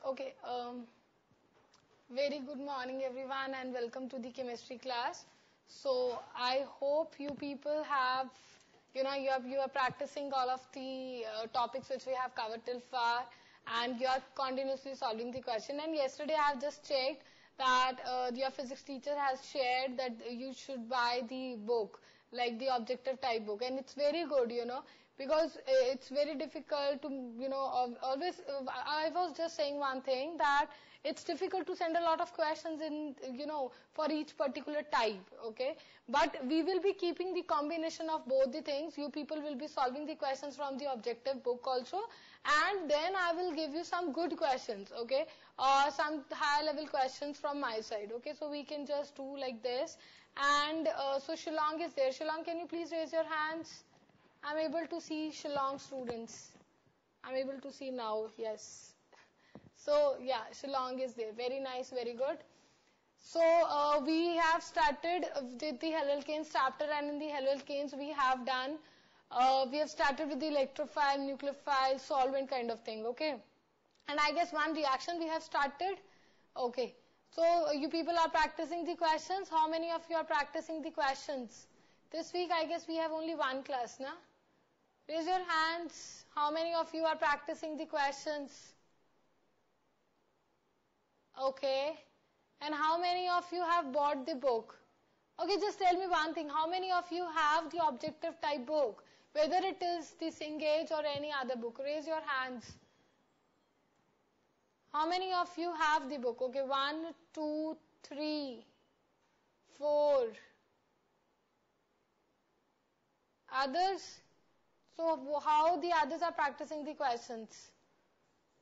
Okay, very good morning everyone and welcome to the chemistry class. So I hope you people have, you are practicing all of the topics which we have covered till far, and you are continuously solving the question. And yesterday I have just checked that your physics teacher has shared that you should buy the book, like the objective type book, and it's very good, because it's very difficult to, always, I was just saying one thing, that it's difficult to send a lot of questions in, for each particular type, okay? But we will be keeping the combination of both the things. You people will be solving the questions from the objective book also, and then I will give you some good questions, okay? Some higher level questions from my side, okay? So we can just do like this. And so Shillong is there. Shillong, can you please raise your hands? I'm able to see Shillong students. I'm able to see now, yes. So, yeah, Shillong is there. Very nice, very good. So, we have started with the haloalkanes chapter, and in the haloalkanes we have done, we have started with the electrophile, nucleophile, solvent kind of thing, okay? And I guess one reaction we have started, okay. So, you people are practicing the questions. How many of you are practicing the questions? This week, I guess we have only one class, na? Raise your hands. How many of you are practicing the questions? Okay. And how many of you have bought the book? Okay, just tell me one thing. How many of you have the objective type book? Whether it is the Cengage or any other book. Raise your hands. How many of you have the book? Okay, 1, 2, 3, 4. Others? So how the others are practicing the questions?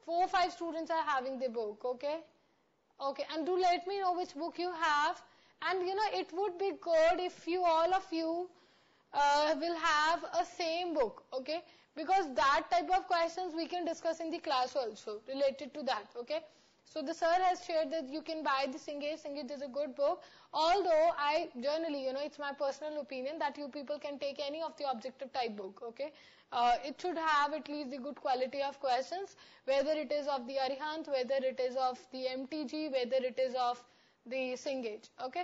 4, 5 students are having the book, okay? Okay, and do let me know which book you have. And it would be good if all of you will have a same book, okay? Because that type of questions we can discuss in the class also related to that, okay? So the sir has shared that you can buy the Cengage. Cengage is a good book. Although I generally, it's my personal opinion that you people can take any of the objective type book, okay? It should have at least the good quality of questions, whether it is of the Arihant, whether it is of the MTG, whether it is of the Cengage, okay?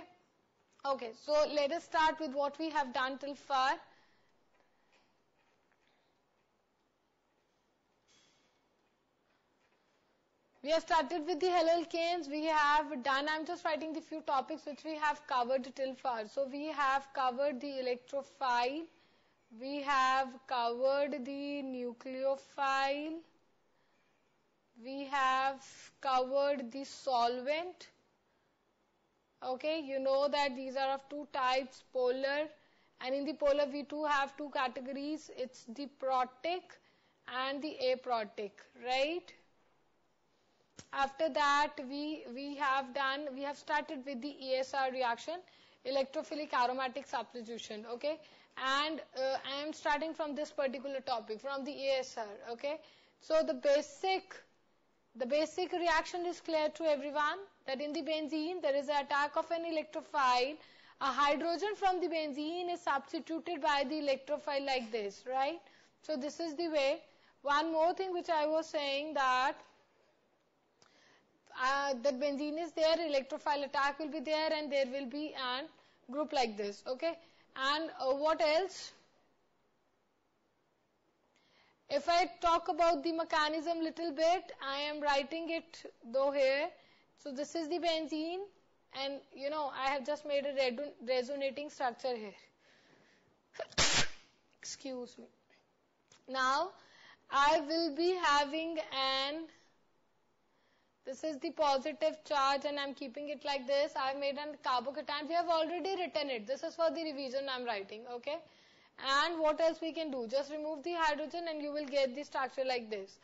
Okay, so let us start with what we have done till far. We have started with the haloalkanes. We have done, I'm just writing the few topics which we have covered till far. So we have covered the electrophile. We have covered the nucleophile. We have covered the solvent. Okay, you know that these are of two types, polar. And in the polar we too have two categories. It's the protic and the aprotic, right? After that, we have started with the ESR reaction, electrophilic aromatic substitution, okay? And I am starting from this particular topic, from the ESR, okay? So the basic reaction is clear to everyone, that in the benzene there is an attack of an electrophile. A hydrogen from the benzene is substituted by the electrophile like this, right? So this is the way. One more thing which I was saying, that that benzene is there, electrophile attack will be there, and there will be an group like this, okay? And what else? If I talk about the mechanism little bit, I am writing it though here. So this is the benzene, and I have just made a resonating structure here. Excuse me. Now I will be having this is the positive charge, and I'm keeping it like this. I've made a carbocation. We have already written it. This is for the revision I'm writing, okay? And what else we can do? Just remove the hydrogen and you will get the structure like this.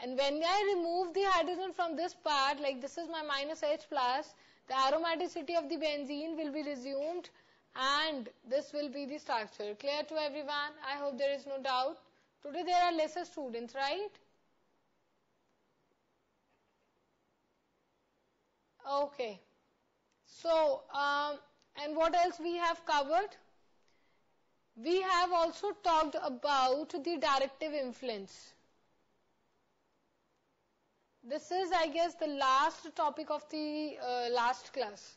And when I remove the hydrogen from this part, like this is my minus H plus, the aromaticity of the benzene will be resumed, and this will be the structure. Clear to everyone? I hope there is no doubt. Today there are lesser students, right? Okay. So, and what else we have covered? We have also talked about the directive influence. This is, I guess, the last topic of the last class.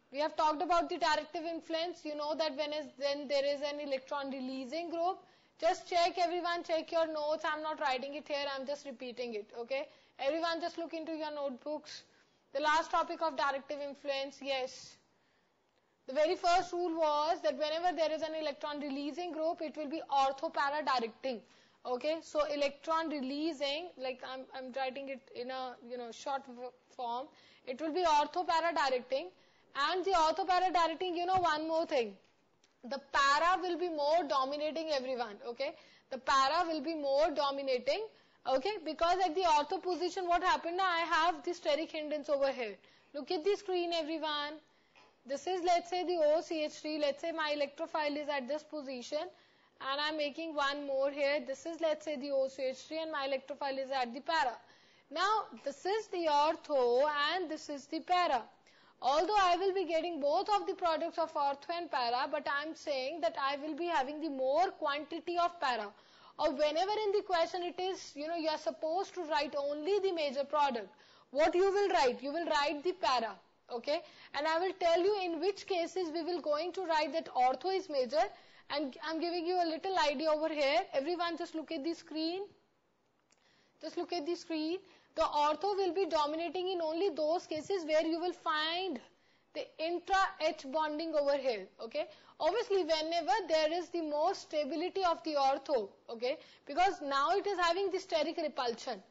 We have talked about the directive influence. You know that when there is an electron releasing group, just check, everyone, check your notes. I'm not writing it here, I'm just repeating it, okay? Everyone just look into your notebooks. The last topic of directive influence, yes. The very first rule was that whenever there is an electron releasing group, it will be ortho-para directing. Okay, so electron releasing, like I'm writing it in a short form, it will be ortho-para directing. And the ortho-para directing, one more thing, the para will be more dominating, everyone. Okay, the para will be more dominating. Okay, because at the ortho position, what happened now, I have the steric hindrance over here. Look at the screen, everyone. This is, let's say, the OCH3. Let's say my electrophile is at this position, and I'm making one more here. This is, let's say, the OCH3, and my electrophile is at the para. Now, this is the ortho, and this is the para. Although I will be getting both of the products of ortho and para, but I'm saying that I will be having the more quantity of para. Or whenever in the question it is, you are supposed to write only the major product. What you will write? You will write the para. Okay, and I will tell you in which cases we will going to write that ortho is major, and I'm giving you a little idea over here. Everyone just look at the screen. Just look at the screen. The ortho will be dominating in only those cases where you will find the intra-H bonding over here. Okay, obviously whenever there is the more stability of the ortho, okay, because now it is having the steric repulsion,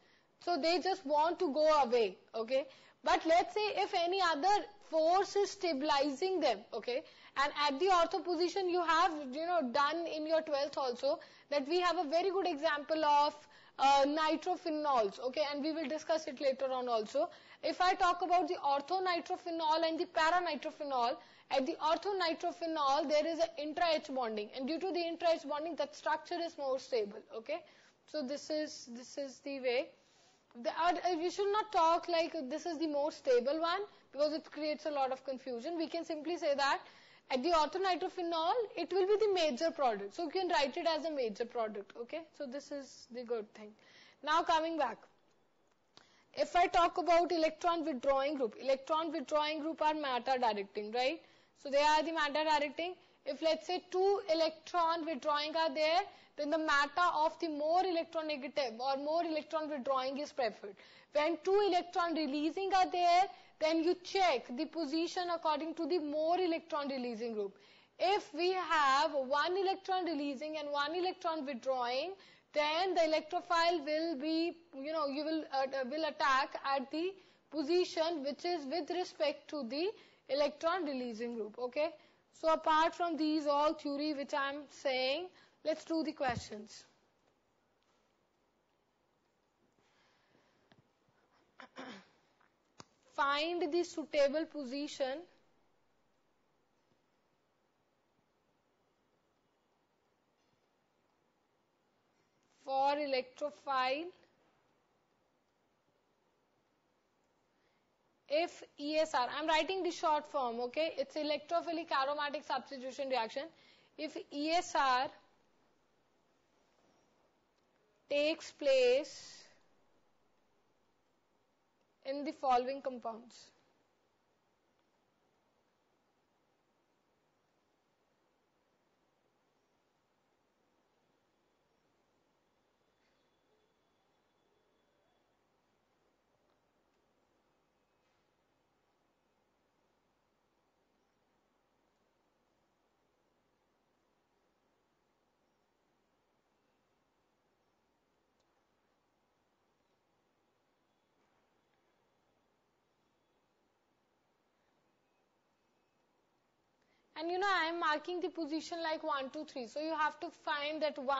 so they just want to go away. Okay, but let's say if any other force is stabilizing them, okay, and at the ortho position you have, done in your 12th also, that we have a very good example of nitrophenols, okay, and we will discuss it later on also. If I talk about the orthonitrophenol and the paranitrophenol, at the orthonitrophenol there is an intra-H bonding, and due to the intra-H bonding that structure is more stable, okay. So this is the way. We should not talk like this is the most stable one, because it creates a lot of confusion. We can simply say that at the orthonitrophenol, it will be the major product. So you can write it as a major product. Okay, so this is the good thing. Now coming back. If I talk about electron withdrawing group are matter directing, right? So they are the matter directing. If let's say 2 electron withdrawing are there, then the matter of the more electronegative or more electron withdrawing is preferred. When 2 electron releasing are there, then you check the position according to the more electron releasing group. If we have 1 electron releasing and 1 electron withdrawing, then the electrophile will be, will attack at the position which is with respect to the electron releasing group. Okay. So apart from these all theory which I am saying, let's do the questions. Find the suitable position for electrophile if ESR, I'm writing the short form, okay, it's electrophilic aromatic substitution reaction. If ESR takes place in the following compounds. And I am marking the position like 1, 2, 3. So you have to find that 1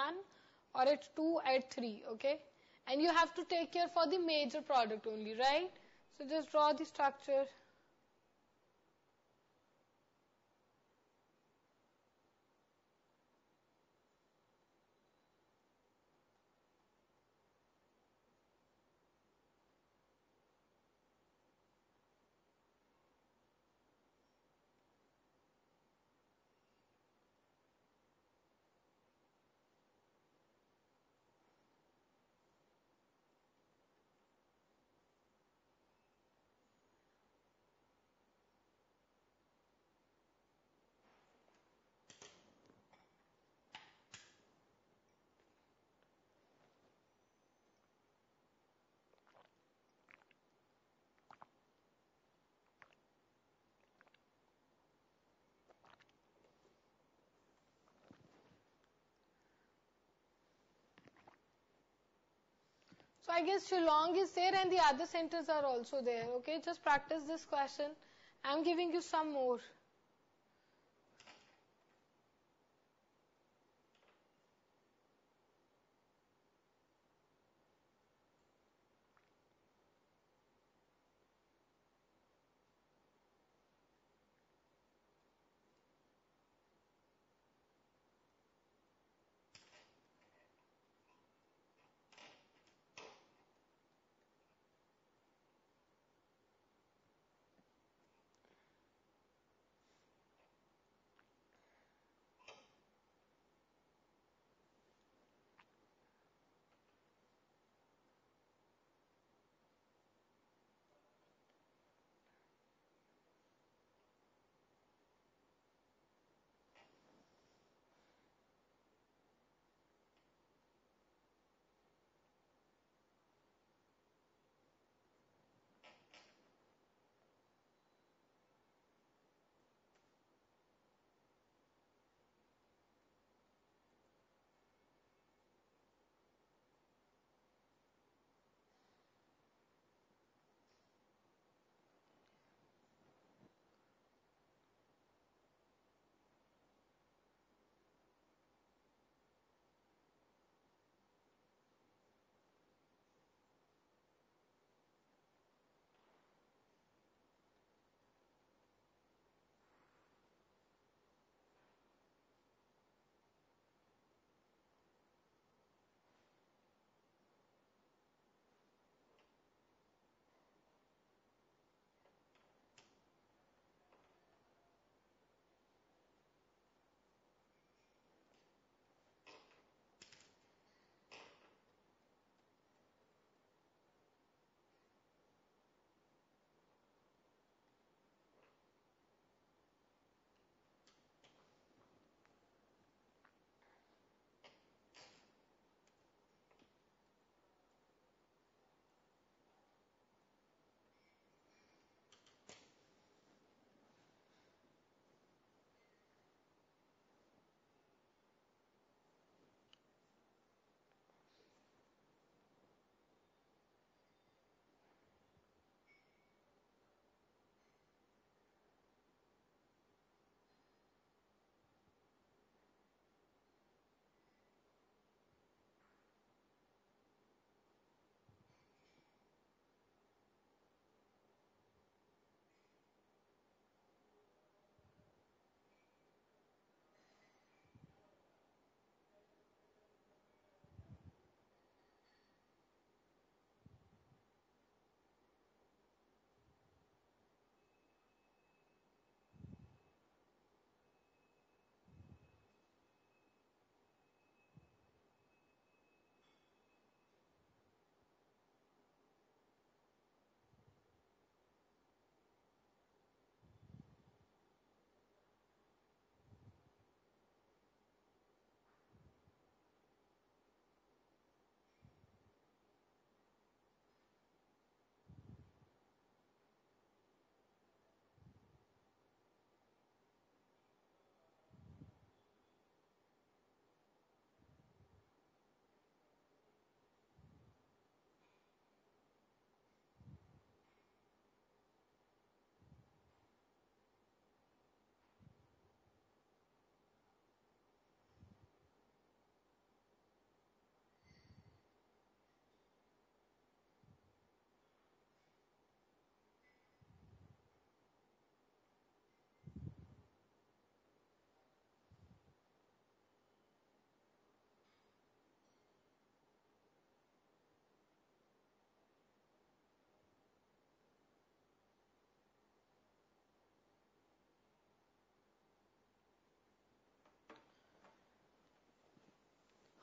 or at 2 at 3, okay? And you have to take care for the major product only, right? So just draw the structure. So I guess Shillong is there and the other centers are also there. Okay, just practice this question. I'm giving you some more.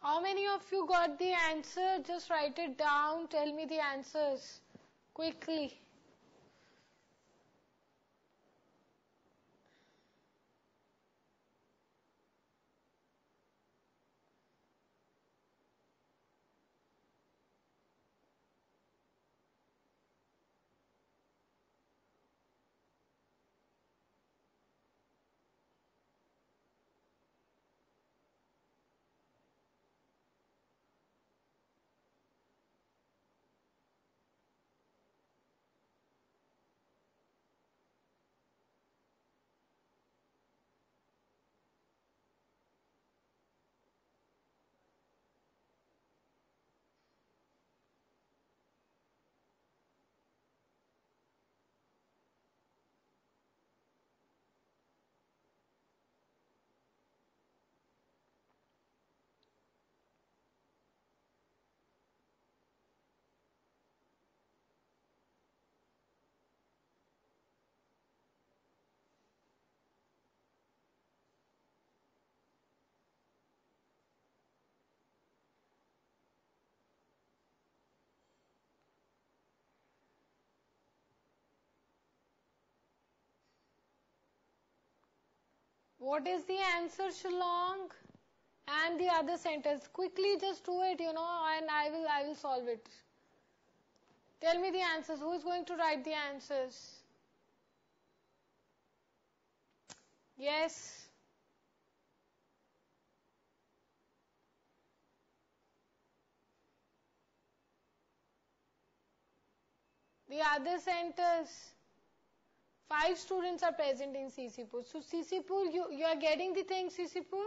How many of you got the answer? Just write it down. Tell me the answers quickly. What is the answer, Shillong? And the other sentence. Quickly just do it, and I will solve it. Tell me the answers. Who is going to write the answers? Yes. The other centers. 5 students are present in CC pool. So CC pool, you are getting the thing, CC pool?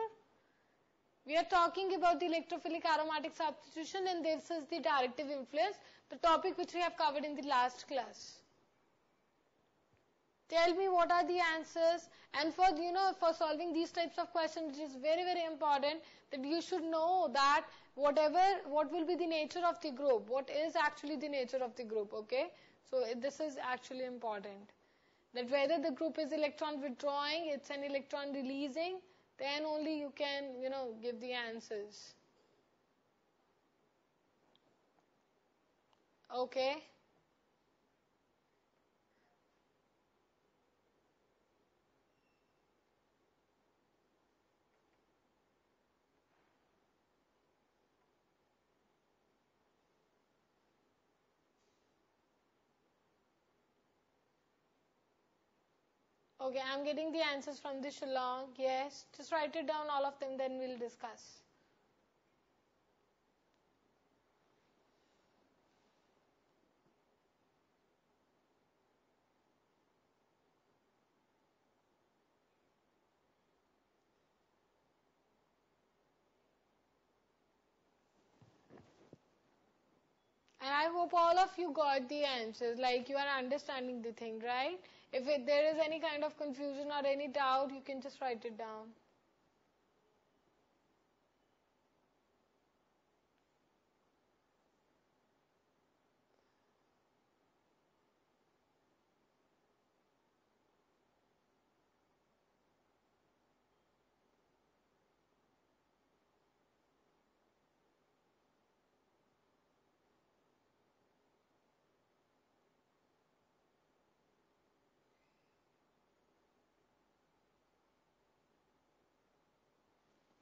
We are talking about the electrophilic aromatic substitution, and this is the directive influence, the topic which we have covered in the last class. Tell me what are the answers, and for solving these types of questions, it is very, very important that you should know that what will be the nature of the group, what is actually the nature of the group, okay? So this is actually important. That whether the group is electron withdrawing, it's an electron releasing, then only you can, give the answers. Okay. Okay, I'm getting the answers from the Shillong. Yes, just write it down, all of them, then we'll discuss. And I hope all of you got the answers, like you are understanding the thing, right? If there is any kind of confusion or any doubt, you can just write it down.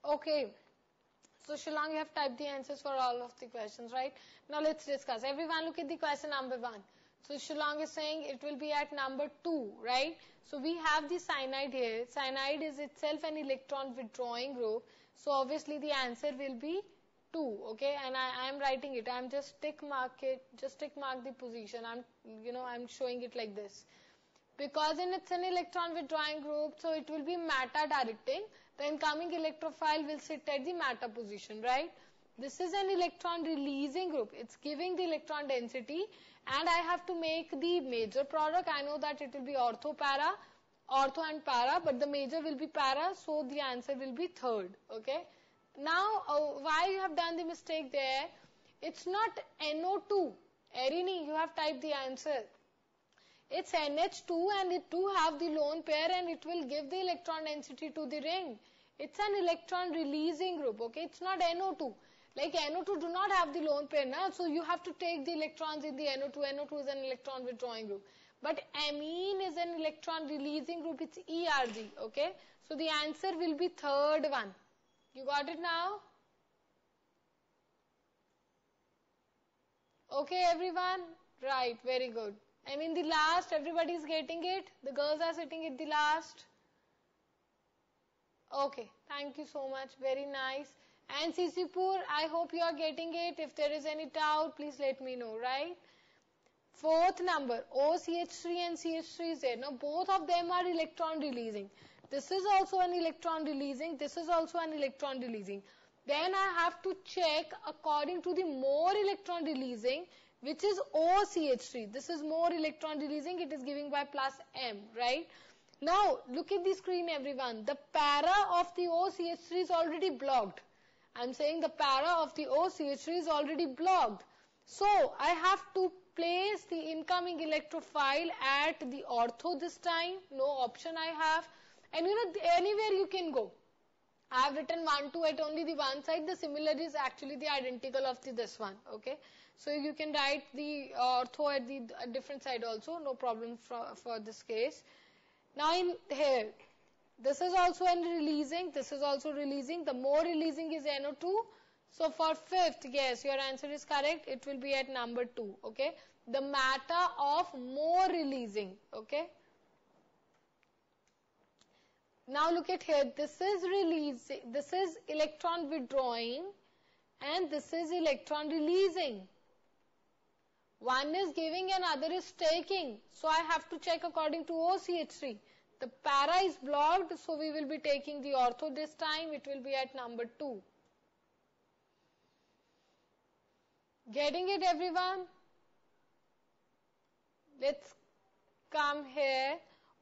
Okay. So Shillong, you have typed the answers for all of the questions, right? Now let's discuss. Everyone look at the question number 1. So Shillong is saying it will be at number 2, right? So we have the cyanide here. Cyanide is itself an electron withdrawing group. So obviously the answer will be 2, okay? And I am writing it. I am just tick mark the position. I'm showing it like this. Because it's an electron withdrawing group, so it will be matter directing. The incoming electrophile will sit at the matter position, right? This is an electron releasing group. It's giving the electron density, and I have to make the major product. I know that it will be ortho and para, but the major will be para, so the answer will be 3rd, okay? Now, why you have done the mistake there? It's not NO2. Erini, you have typed the answer. It's NH2, and it too have the lone pair, and it will give the electron density to the ring. It's an electron releasing group, okay? It's not NO2. Like NO2 do not have the lone pair now, so you have to take the electrons in the NO2. NO2 is an electron withdrawing group. But amine is an electron releasing group. It's ERG, okay? So the answer will be 3rd one. You got it now? Okay, everyone? Right, very good. The last, everybody is getting it? The girls are sitting at the last? Okay, thank you so much. Very nice. And Sisipur, I hope you are getting it. If there is any doubt, please let me know, right? 4th number, OCH3 and CH3 is there. Now, both of them are electron releasing. This is also an electron releasing. This is also an electron releasing. Then I have to check according to the more electron releasing, which is OCH3. This is more electron releasing. It is giving by plus M, right? Now, look at the screen, everyone. The para of the OCH3 is already blocked. I'm saying the para of the OCH3 is already blocked. So, I have to place the incoming electrophile at the ortho this time. No option I have. And anywhere you can go. I have written 1, 2 at only the one side. The similar is actually the identical of this one, okay? So you can write the ortho at the different side also, no problem for this case. Now in here, This is also an releasing. This is also releasing. The more releasing is NO2. So for fifth, yes, your answer is correct. It will be at number 2. Okay. The matter of more releasing. Okay. Now look at here. This is releasing. This is electron withdrawing, and this is electron releasing. One is giving and other is taking. So I have to check according to OCH3. The para is blocked, so we will be taking the ortho this time. It will be at number 2. Getting it, everyone? Let's come here.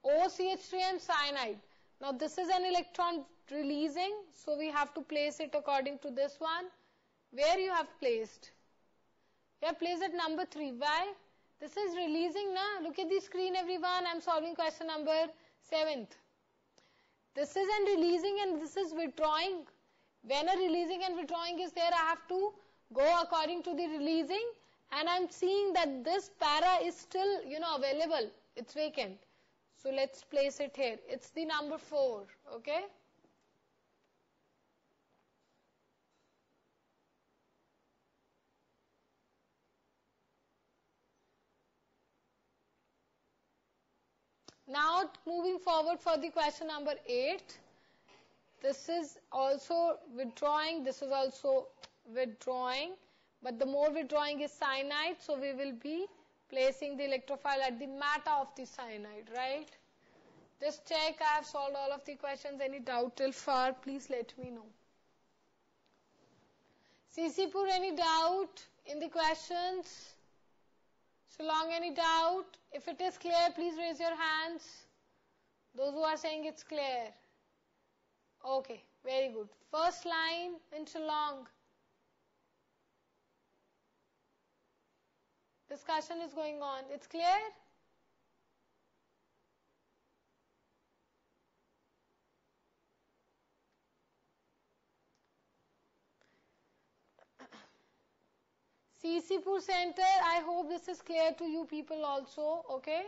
OCH3 and cyanide. Now this is an electron releasing, so we have to place it according to this one. Where you have placed? You have placed at number 3. Why? This is releasing, na? Look at the screen, everyone. I am solving question number 7th. This is an releasing and this is withdrawing. When a releasing and withdrawing is there, I have to go according to the releasing, and I am seeing that this para is still, available. It's vacant. So let's place it here. It's the number 4. Okay. Now moving forward for the question number 8. This is also withdrawing. This is also withdrawing. But the more withdrawing is cyanide. So we will be placing the electrophile at the matter of the cyanide, right? Just check. I have solved all of the questions. Any doubt till far, please let me know. CC-Pur, any doubt in the questions? Shillong, any doubt? If it is clear, please raise your hands. Those who are saying it's clear. Okay, very good. First line in Shillong. Discussion is going on. It's clear? CC-Pur Center, I hope this is clear to you people also, okay?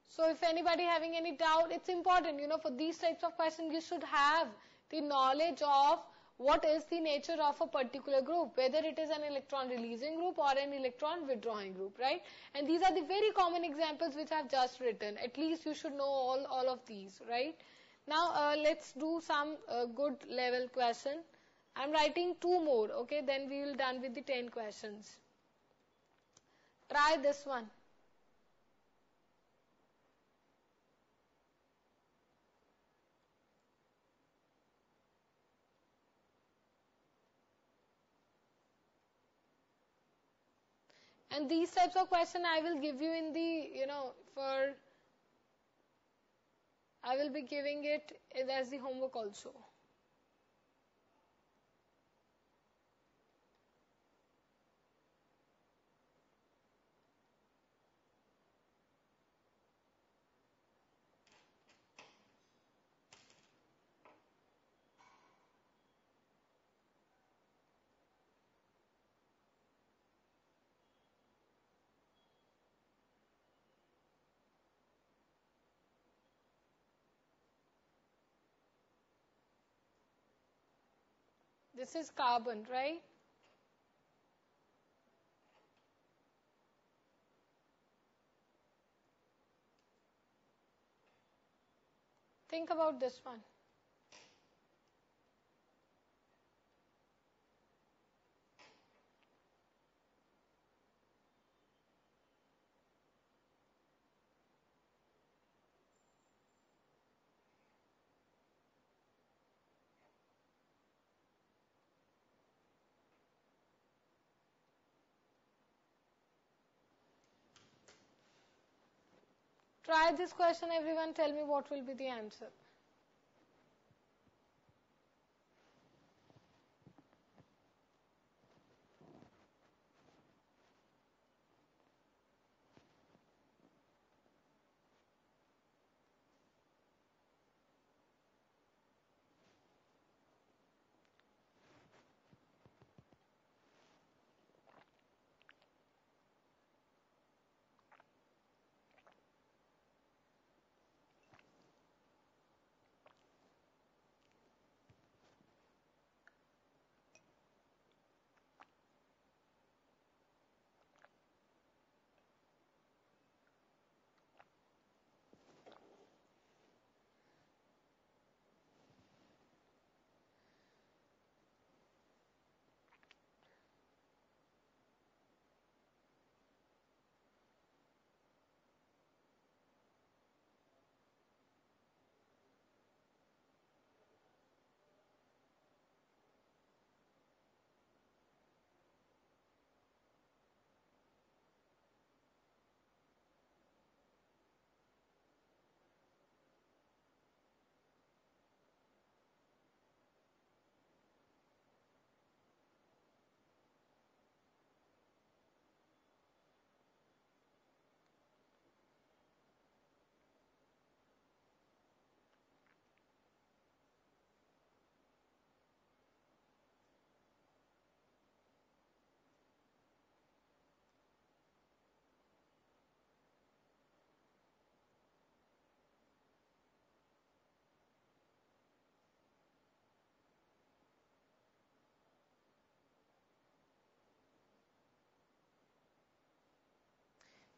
So if anybody having any doubt, it's important, for these types of questions, you should have the knowledge of what is the nature of a particular group, whether it is an electron releasing group or an electron withdrawing group, right? And these are the very common examples which I have just written. At least you should know all of these, right? Now, let's do some good level question. I'm writing 2 more, okay? Then we will done with the 10 questions. Try this one. And these types of questions I will give you in the, I will be giving it as the homework also. This is carbon, right? Think about this one. Try this question, everyone. Tell me what will be the answer.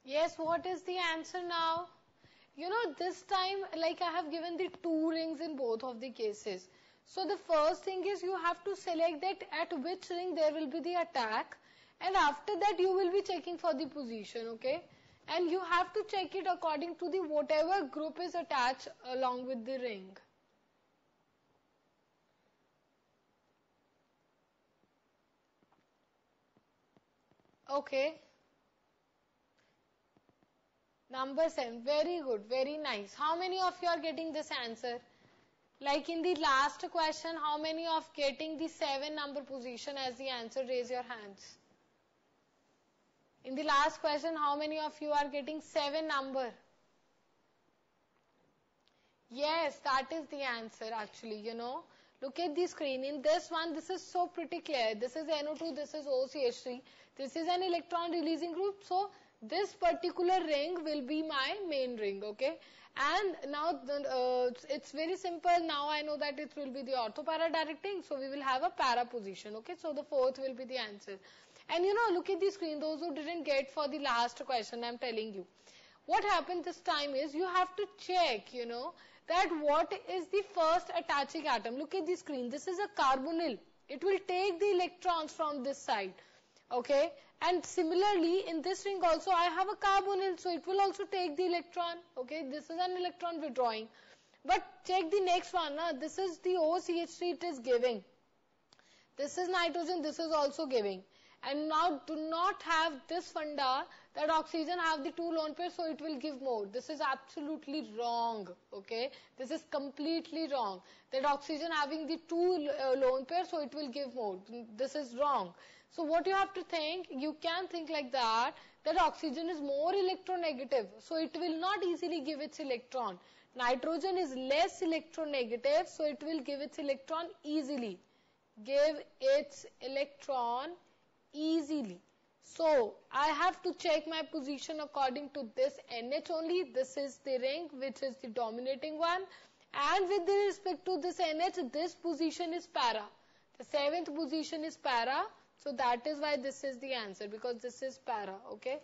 Yes, what is the answer now? This time, like I have given the two rings in both of the cases. So the first thing is you have to select that at which ring there will be the attack, and after that you will be checking for the position, okay? And you have to check it according to the whatever group is attached along with the ring. Okay. Number 7. Very good. Very nice. How many of you are getting this answer? Like in the last question, how many of getting the 7 number position as the answer? Raise your hands. In the last question, how many of you are getting 7 number? Yes, that is the answer actually, Look at the screen. In this one, this is so pretty clear. This is NO2, this is OCH3. This is an electron releasing group. So, this particular ring will be my main ring, okay? And now, it's very simple. Now, I know that it will be the ortho-para directing. So, we will have a para position, okay? So, the fourth will be the answer. And, look at the screen. Those who didn't get for the last question, I'm telling you. What happened this time is, you have to check, that what is the first attaching atom. Look at the screen. This is a carbonyl. It will take the electrons from this side. Okay. And similarly, in this ring also, I have a carbonyl. So, it will also take the electron. Okay. This is an electron withdrawing. But check the next one. This is the OCH3 it is giving. This is nitrogen. This is also giving. And now do not have this funda that oxygen have the 2 lone pairs, so it will give more. This is absolutely wrong. Okay, this is completely wrong. That oxygen having the 2 lone pairs, so it will give more. This is wrong. So what you have to think, you can think like that oxygen is more electronegative, so it will not easily give its electron. Nitrogen is less electronegative, so it will give its electron easily. Give its electron easily. So, I have to check my position according to this NH only. This is the ring which is the dominating one. And with respect to this NH, this position is para. The 7th position is para. So, that is why this is the answer, because this is para. Okay.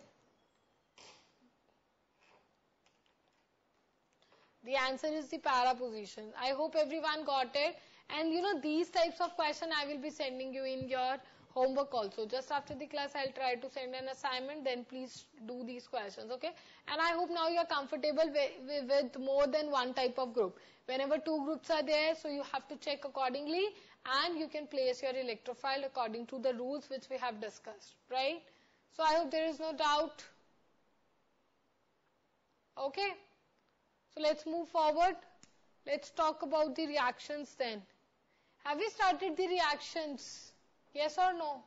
The answer is the para position. I hope everyone got it. And these types of question I will be sending you in your homework also. Just after the class, I'll try to send an assignment. Then please do these questions, okay? And I hope now you are comfortable with more than one type of group. Whenever 2 groups are there, so you have to check accordingly, and you can place your electrophile according to the rules which we have discussed, right? So I hope there is no doubt. Okay? So let's move forward. Let's talk about the reactions then. Have we started the reactions? Yes or no?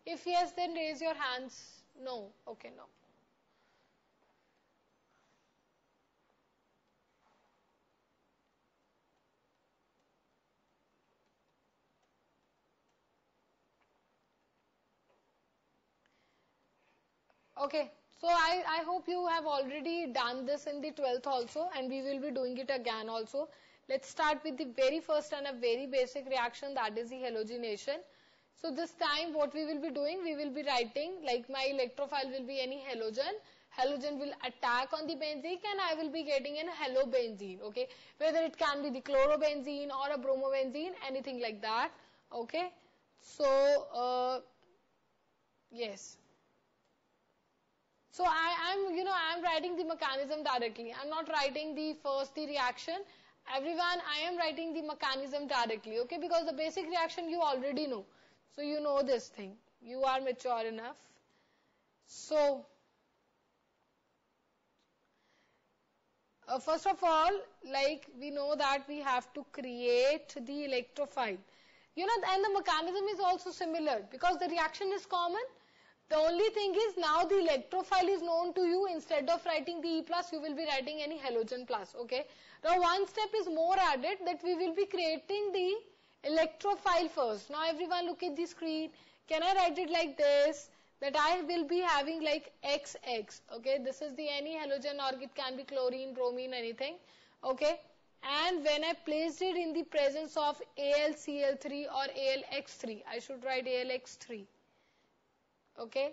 If yes, then raise your hands. No. Okay, no. Okay. So I hope you have already done this in the 12th also, and we will be doing it again also. Let's start with the very first and a very basic reaction, that is the halogenation. So this time what we will be doing, we will be writing, like my electrophile will be any halogen. Halogen will attack on the benzene and I will be getting an halobenzene, okay. Whether it can be the chlorobenzene or a bromobenzene, anything like that, okay. So, yes. So I'm writing the mechanism directly. I'm not writing the reaction. Everyone, I am writing the mechanism directly, okay, because the basic reaction you already know. So you know this thing. You are mature enough. So, first of all, like we know that we have to create the electrophile. And the mechanism is also similar because the reaction is common. The only thing is now the electrophile is known to you. Instead of writing the E+, you will be writing any halogen plus, okay. Now one step is more added, that we will be creating the electrophile first. Now everyone look at the screen. Can I write it like this? That I will be having like XX, okay. This is the any halogen, or it can be chlorine, bromine, anything, okay. And when I placed it in the presence of AlCl3 or AlX3, I should write AlX3. Okay,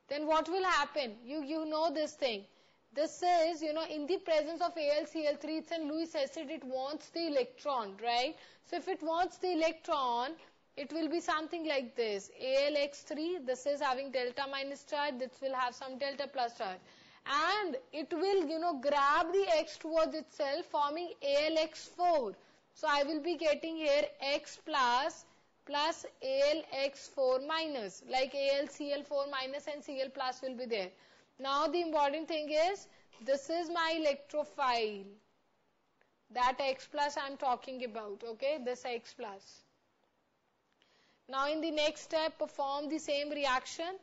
then what will happen? You know this thing. This is, in the presence of AlCl3, it's an Lewis acid, it wants the electron, right? So if it wants the electron, it will be something like this. AlX3, this is having delta minus charge, this will have some delta plus charge. And it will, grab the X towards itself, forming AlX4. So I will be getting here X plus AlX4 minus, like AlCl4 minus and Cl plus will be there. Now the important thing is, this is my electrophile, that X plus I am talking about, okay, this X plus. Now in the next step, perform the same reaction.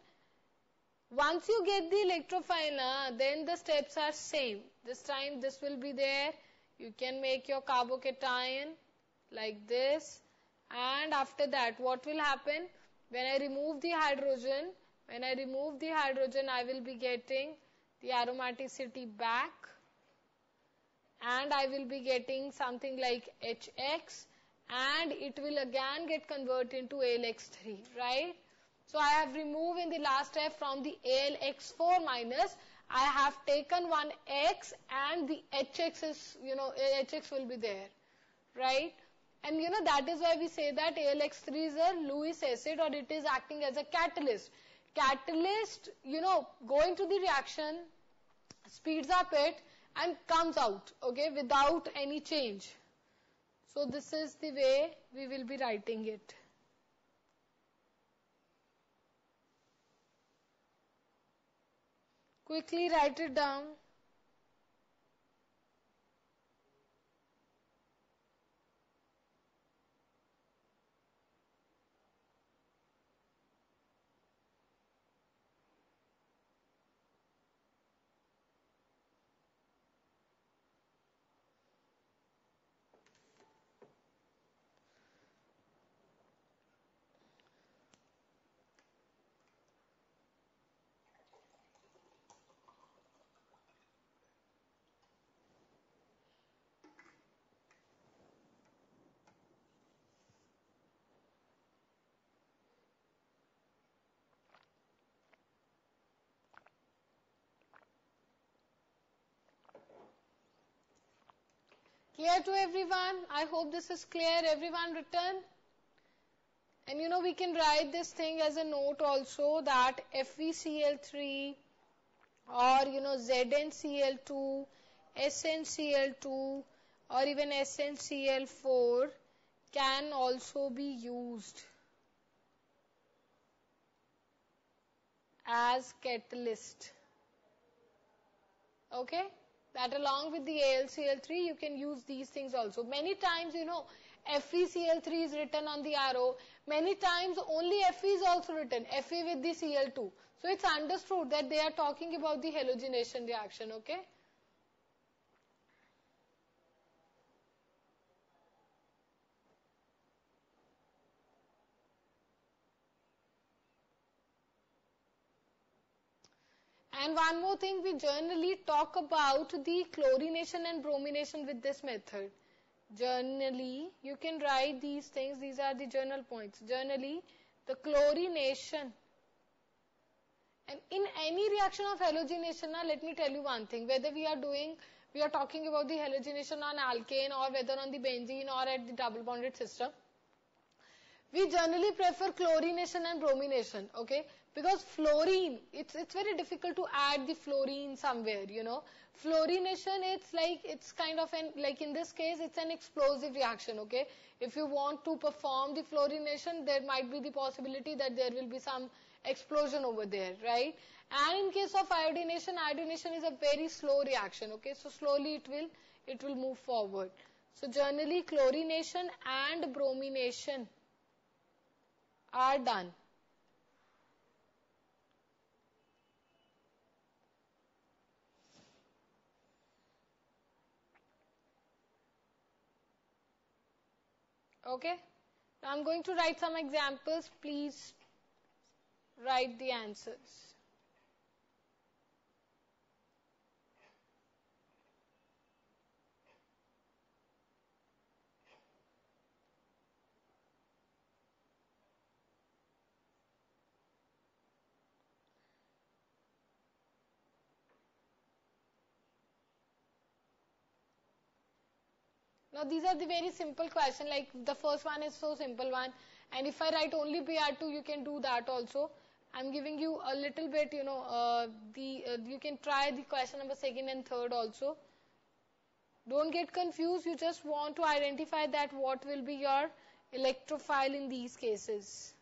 Once you get the electrophile, then the steps are same. This time this will be there, you can make your carbocation like this, and after that what will happen? When I remove the hydrogen, I will be getting the aromaticity back, and I will be getting something like HX, and it will again get converted into AlX3, right? So I have removed in the last step from the AlX4 minus, I have taken one X, and the HX is, HX will be there, right? And that is why we say that AlX3 is a Lewis acid, or it is acting as a catalyst. Catalyst, going to the reaction, speeds up it and comes out, okay, without any change. So this is the way we will be writing it. Quickly write it down. Clear to everyone? I hope this is clear. Everyone written? And we can write this thing as a note also, that FeCl3 or ZnCl2, SnCl2 or even SnCl4 can also be used as catalyst. Okay? That along with the AlCl3, you can use these things also. Many times, FeCl3 is written on the arrow. Many times only Fe is also written, Fe with the Cl2. So it's understood that they are talking about the halogenation reaction, okay? And one more thing, we generally talk about the chlorination and bromination with this method. Generally, you can write these things, these are the journal points. Generally, the chlorination. And in any reaction of halogenation, now let me tell you one thing, whether we are talking about the halogenation on alkane or whether on the benzene or at the double bonded system, we generally prefer chlorination and bromination, okay? Because fluorine, it's very difficult to add the fluorine somewhere, Fluorination, it's kind of like in this case, it's an explosive reaction, okay? If you want to perform the fluorination, there might be the possibility that there will be some explosion over there, right? And in case of iodination is a very slow reaction, okay? So slowly it will move forward. So generally chlorination and bromination are done. Okay, now I'm going to write some examples. Please write the answers. Now these are the very simple question, like the first one is so simple one, and if I write only Br2, you can do that also. I'm giving you a little bit, you can try the question number second and third also. Don't get confused, you just want to identify that what will be your electrophile in these cases.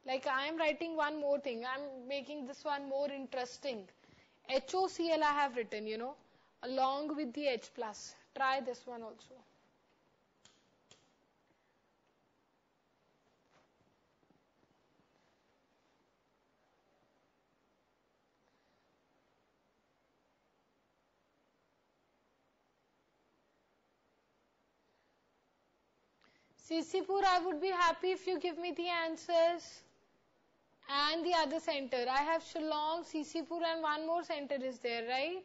Like I am writing one more thing, I am making this one more interesting. HOCl I have written, along with the H+. Try this one also. Sisipur, I would be happy if you give me the answers. And the other center. I have Shillong, Sisipur and one more center is there, right?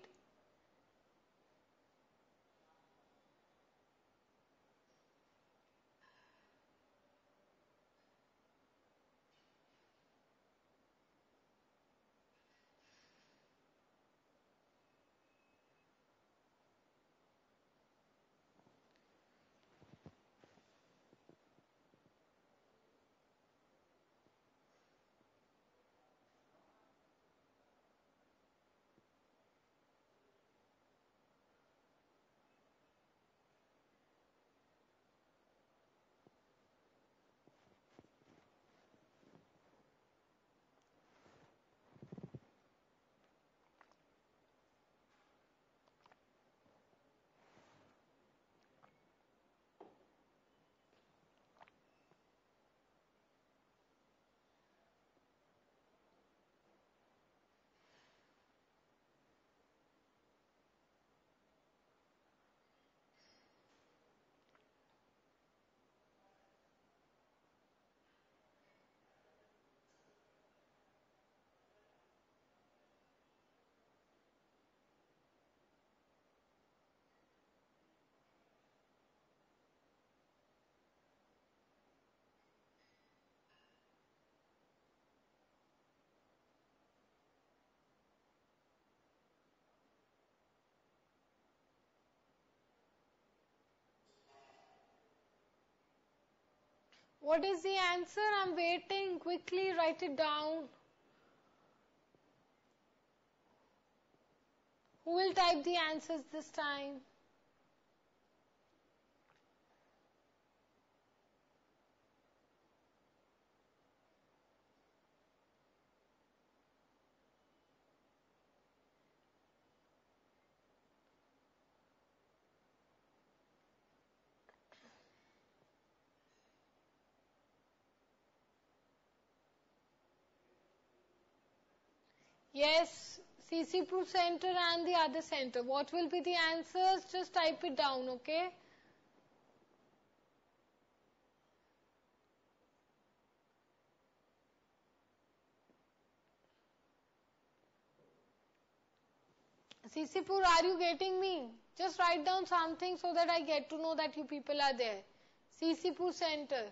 What is the answer? I'm waiting. Quickly write it down. Who will type the answers this time? Yes, CC2 center and the other center. What will be the answers? Just type it down, okay? Sisipur, are you getting me? Just write down something so that I get to know that you people are there. Sisipur center.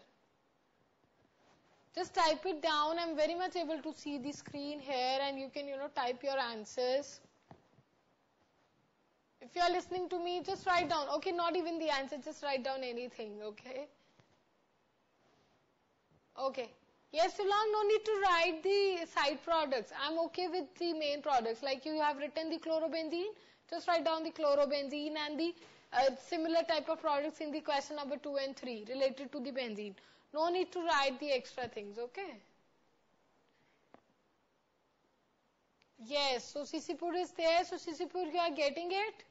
Just type it down. I'm very much able to see the screen here and you can, type your answers. If you are listening to me, just write down. Okay, not even the answer, just write down anything, okay? Okay. Yes, Shillong, no need to write the side products. I'm okay with the main products. Like you have written the chlorobenzene, just write down the chlorobenzene and the similar type of products in the question number 2 and 3 related to the benzene. No need to write the extra things, okay? Yes, so Sisipur is there. So Sisipur, you are getting it?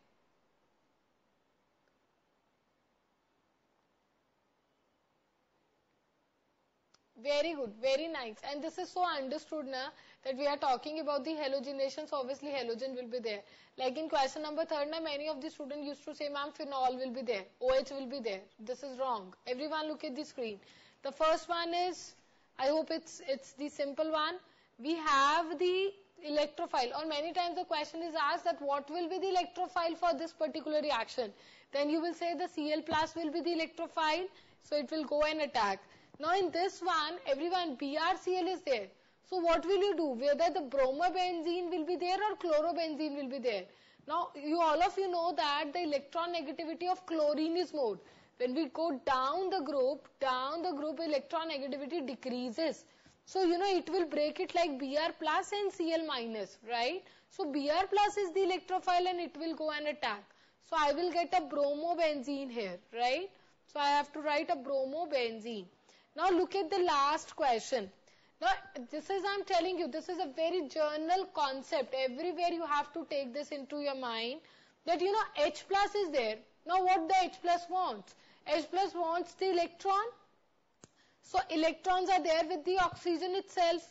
Very good, very nice. And this is so understood now that we are talking about the halogenation, so obviously halogen will be there. Like in question number 3, now many of the students used to say, ma'am, phenol will be there, OH will be there. This is wrong. Everyone look at the screen. The first one is, I hope it's the simple one. We have the electrophile, or many times the question is asked that what will be the electrophile for this particular reaction. Then you will say the Cl plus will be the electrophile, so it will go and attack. Now in this one, everyone BrCl is there. So what will you do? Whether the bromobenzene will be there or chlorobenzene will be there. Now, all of you know that the electron negativity of chlorine is more. When we go down the group electron negativity decreases. So, it will break it like Br plus and Cl minus, right? So, Br plus is the electrophile and it will go and attack. So, I will get a bromobenzene here, right? So, I have to write a bromobenzene. Now, look at the last question. Now, I'm telling you, this is a very general concept. Everywhere you have to take this into your mind that, H plus is there. Now, what the H plus wants? H plus wants the electron. So, electrons are there with the oxygen itself,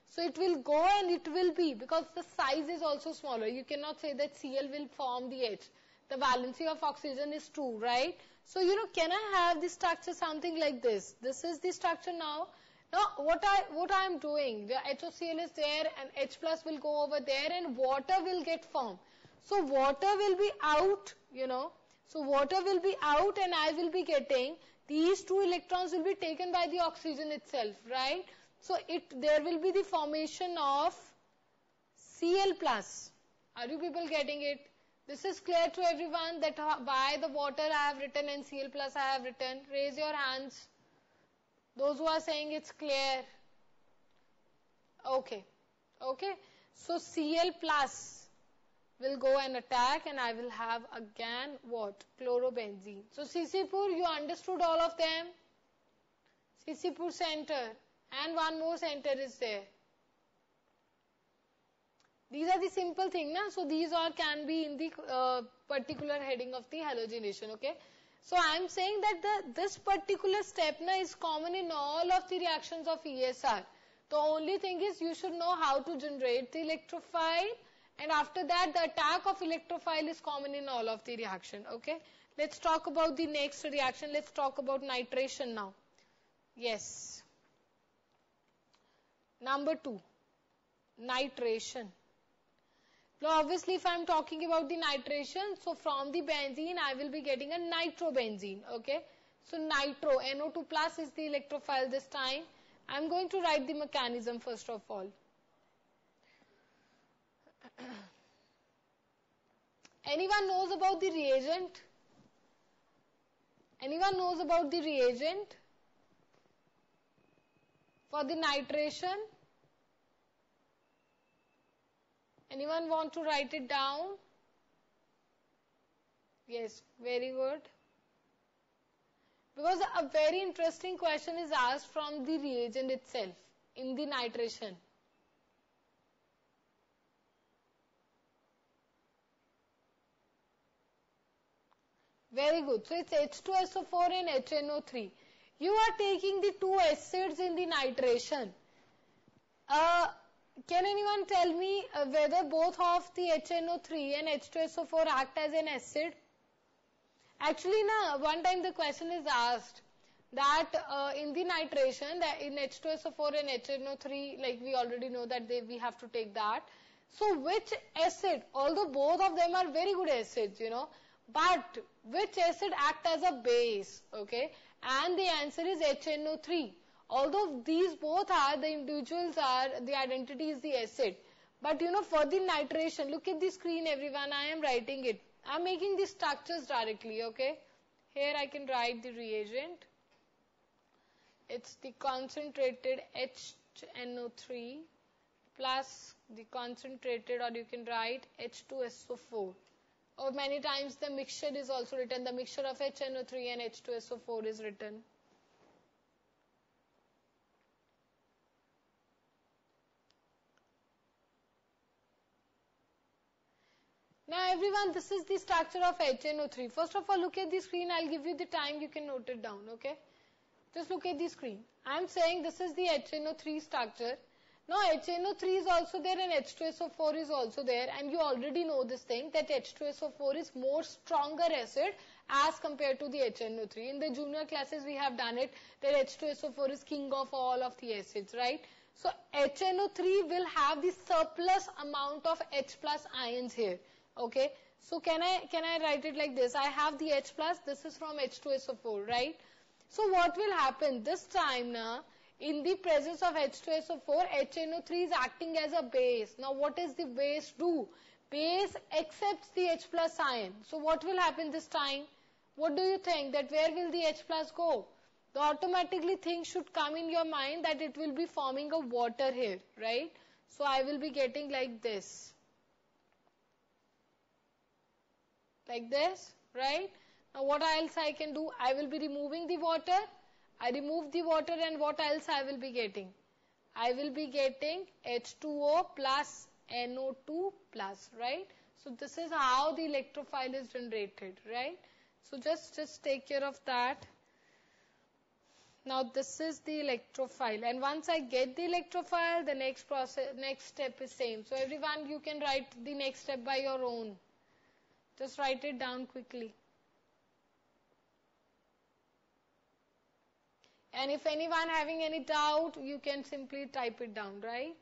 So, it will go and it will be, because the size is also smaller. You cannot say that Cl will form the H. The valency of oxygen is 2, right? So, can I have the structure something like this? This is the structure now. Now, what I am doing, the HOCl is there and H plus will go over there and water will get formed. So, water will be out, So, water will be out and I will be getting, these 2 electrons will be taken by the oxygen itself, right? So, there will be the formation of Cl plus. Are you people getting it? This is clear to everyone that by the water I have written and Cl plus I have written. Raise your hands. Those who are saying it's clear. Okay. So, Cl plus will go and attack and I will have again what? Chlorobenzene. So, CC-Pur, you understood all of them? CC-Pur center and one more center is there. These are the simple things, na? So, these all can be in the particular heading of the halogenation, okay? So, I am saying that this particular step is common in all of the reactions of ESR. The only thing is you should know how to generate the electrophile, and after that the attack of electrophile is common in all of the reaction. Okay. Let's talk about the next reaction. Let's talk about nitration now. Yes. Number 2. Nitration. Now, obviously, if I am talking about the nitration, so from the benzene, I will be getting a nitrobenzene, okay. So, nitro, NO2 plus is the electrophile this time. I am going to write the mechanism first of all. Anyone knows about the reagent? Anyone knows about the reagent for the nitration? Anyone want to write it down? Yes, very good. Because a very interesting question is asked from the reagent itself in the nitration. Very good. So, it's H2SO4 and HNO3. You are taking the 2 acids in the nitration. Can anyone tell me whether both of the HNO3 and H2SO4 act as an acid? Actually, one time the question is asked that in the nitration, that in H2SO4 and HNO3, like we already know that we have to take that. So, which acid, although both of them are very good acids, but which acid act as a base, okay? And the answer is HNO3. Although these both are, the individuals are, the identity is the acid. But for the nitration, look at the screen everyone, I am writing it. I am making the structures directly, okay. Here I can write the reagent. It's the concentrated HNO3 plus the concentrated, or you can write H2SO4. Or many times the mixture is also written, the mixture of HNO3 and H2SO4 is written. Now everyone, this is the structure of HNO3. First of all, look at the screen. I'll give you the time, you can note it down, okay? Just look at the screen. I'm saying this is the HNO3 structure. Now HNO3 is also there and H2SO4 is also there, and you already know this thing that H2SO4 is more stronger acid as compared to the HNO3. In the junior classes we have done it that H2SO4 is king of all of the acids, right? So HNO3 will have the surplus amount of H plus ions here. Okay, so can I write it like this? I have the H plus, this is from H2SO4, right? So what will happen this time now? In the presence of H2SO4, HNO3 is acting as a base. Now what is the base do? Base accepts the H plus ion. So what will happen this time? What do you think? That where will the H plus go? The automatically thing should come in your mind that it will be forming a water here, right? So I will be getting like this. Like this, right? Now what else I can do? I will be removing the water. I remove the water and what else I will be getting? I will be getting H2O plus NO2 plus, right? So this is how the electrophile is generated, right? So just take care of that. Now this is the electrophile, and once I get the electrophile, the next step is same. So everyone, you can write the next step by your own. Just write it down quickly. And if anyone having any doubt, you can simply type it down, right?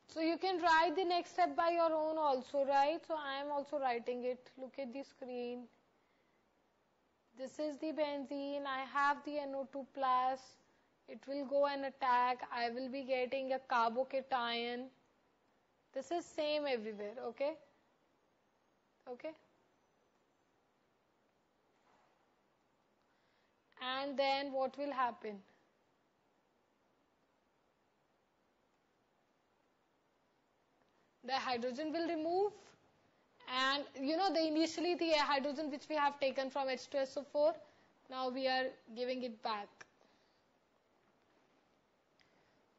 So you can write the next step by your own also, right? So I am also writing it. Look at the screen. This is the benzene. I have the NO2 plus. It will go and attack. I will be getting a carbocation. This is same everywhere, okay? Okay? And then what will happen? The hydrogen will remove, and initially the hydrogen which we have taken from H2SO4, now we are giving it back.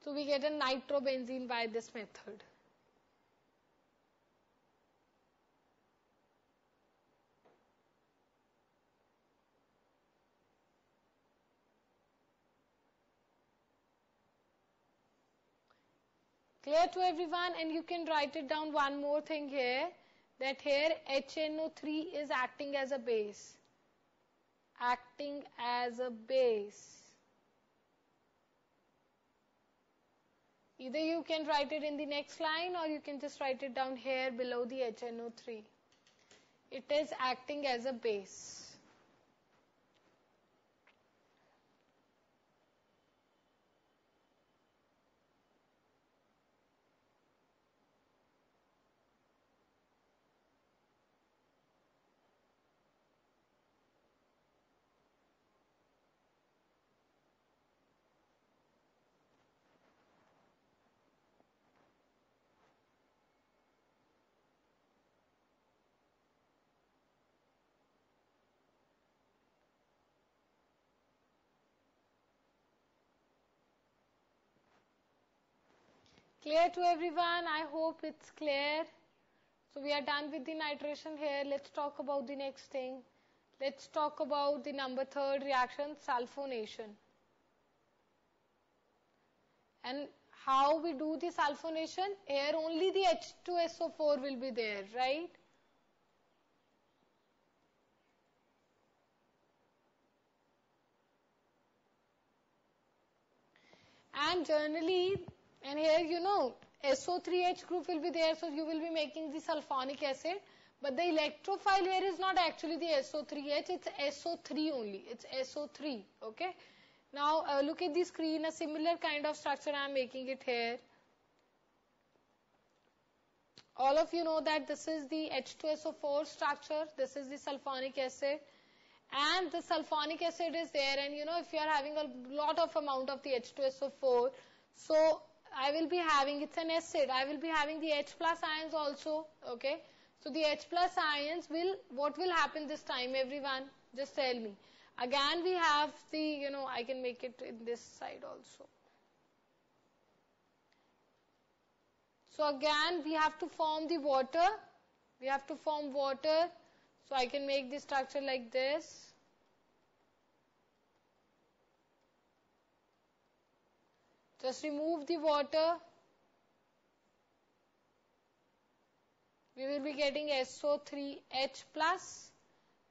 So we get a nitrobenzene by this method. Clear to everyone? And you can write it down one more thing here, that here HNO3 is acting as a base. Acting as a base. Either you can write it in the next line or you can just write it down here below the HNO3. It is acting as a base. Clear to everyone? I hope it's clear. So we are done with the nitration here. Let's talk about the next thing. Let's talk about the number 3rd reaction, sulfonation. And how we do the sulfonation? Here only the H2SO4 will be there, right? And generally, and here SO3H group will be there, so you will be making the sulfonic acid. But the electrophile here is not actually the SO3H, it's SO3 only. It's SO3, okay? Now look at the screen, a similar kind of structure I am making it here. All of you know that this is the H2SO4 structure, this is the sulfonic acid. And the sulfonic acid is there, and if you are having a lot of amount of the H2SO4, so I will be having, it's an acid, I will be having the H plus ions also, okay? So the H plus ions what will happen this time, everyone? Just tell me. Again, we have the, I can make it in this side also. So again, we have to form the water. We have to form water. So I can make the structure like this. Just remove the water. We will be getting SO3H plus,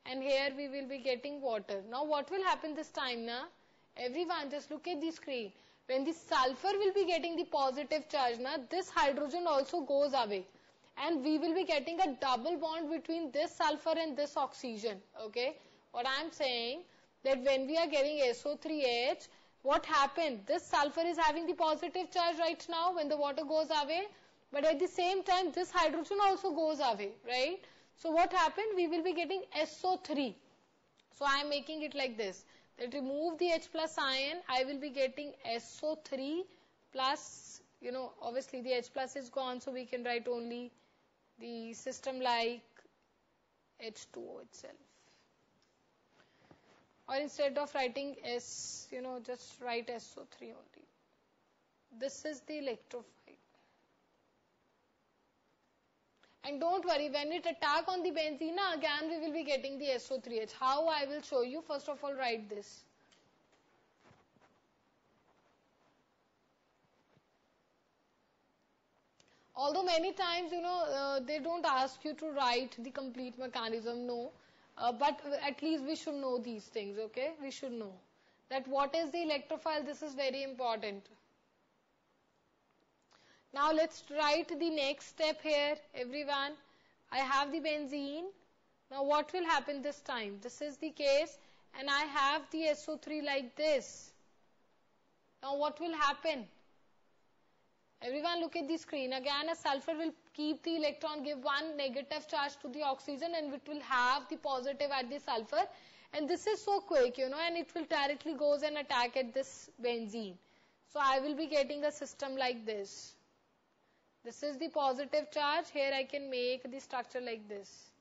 and here we will be getting water. Now what will happen this time, na? Everyone just look at the screen. When the sulfur will be getting the positive charge, na, this hydrogen also goes away. And we will be getting a double bond between this sulfur and this oxygen. Okay? What I am saying, that when we are getting SO3H, what happened? This sulfur is having the positive charge right now when the water goes away. But at the same time, this hydrogen also goes away, right? So what happened? We will be getting SO3. So I am making it like this. That remove the H plus ion, I will be getting SO3 plus, obviously the H plus is gone, so we can write only the system like H2O itself. Or instead of writing S, just write SO3 only. This is the electrophile. And don't worry, when it attack on the benzene, again we will be getting the SO3H. How I will show you. First of all, write this. Although many times, they don't ask you to write the complete mechanism, no. But at least we should know these things, okay? We should know that what is the electrophile. This is very important. Now let's write the next step here, everyone. I have the benzene. Now what will happen this time? This is the case, and I have the SO3 like this. Now what will happen? Everyone look at the screen. Again, a sulfur will keep the electron, give one negative charge to the oxygen, and it will have the positive at the sulfur. And this is so quick, and it will directly goes and attack at this benzene. So I will be getting a system like this. This is the positive charge. Here I can make the structure like this.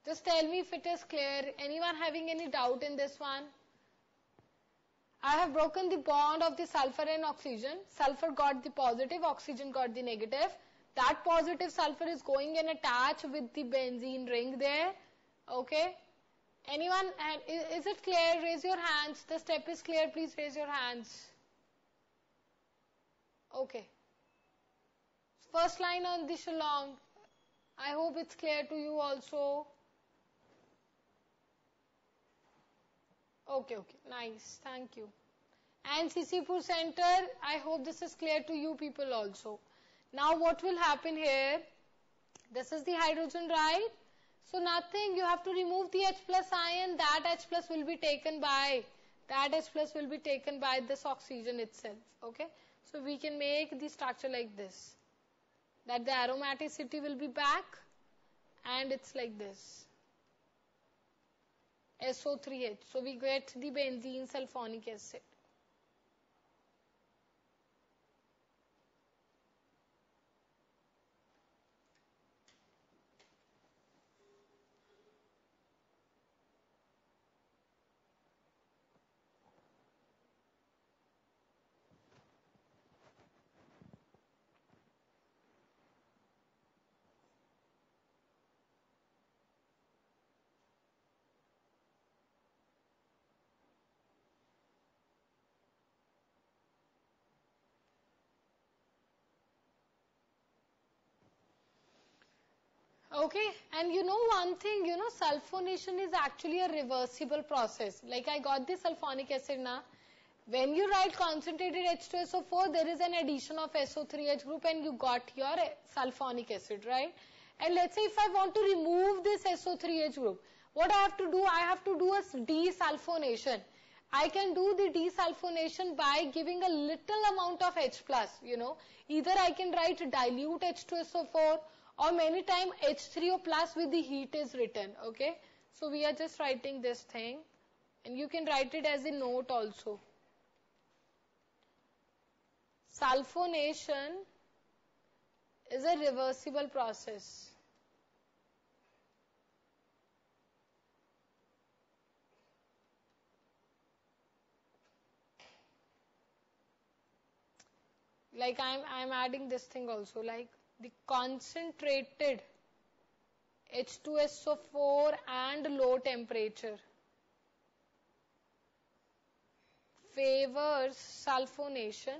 Just tell me if it is clear. Anyone having any doubt in this one? I have broken the bond of the sulfur and oxygen. Sulfur got the positive, oxygen got the negative. That positive sulfur is going and attach with the benzene ring there. Okay? Anyone, is it clear? Raise your hands. The step is clear. Please raise your hands. Okay. First line on the Shillong. I hope it's clear to you also. Okay. Nice. Thank you. And Sisipur Center, I hope this is clear to you people also. Now what will happen here? This is the hydrogen, right? So nothing, you have to remove the H plus ion, that H plus will be taken by this oxygen itself, okay? So we can make the structure like this, that the aromaticity will be back, and it's like this, SO3H. So we get the benzene sulfonic acid. Okay, and one thing, sulfonation is actually a reversible process. Like I got the sulfonic acid now. When you write concentrated H2SO4, there is an addition of SO3H group and you got your sulfonic acid, right? And let's say if I want to remove this SO3H group, what I have to do? I have to do a desulfonation. I can do the desulfonation by giving a little amount of H plus, Either I can write dilute H2SO4, or many times H3O plus with the heat is written, okay? So we are just writing this thing, and you can write it as a note also. Sulfonation is a reversible process. Like I'm adding this thing also, like the concentrated H2SO4 and low temperature favors sulfonation.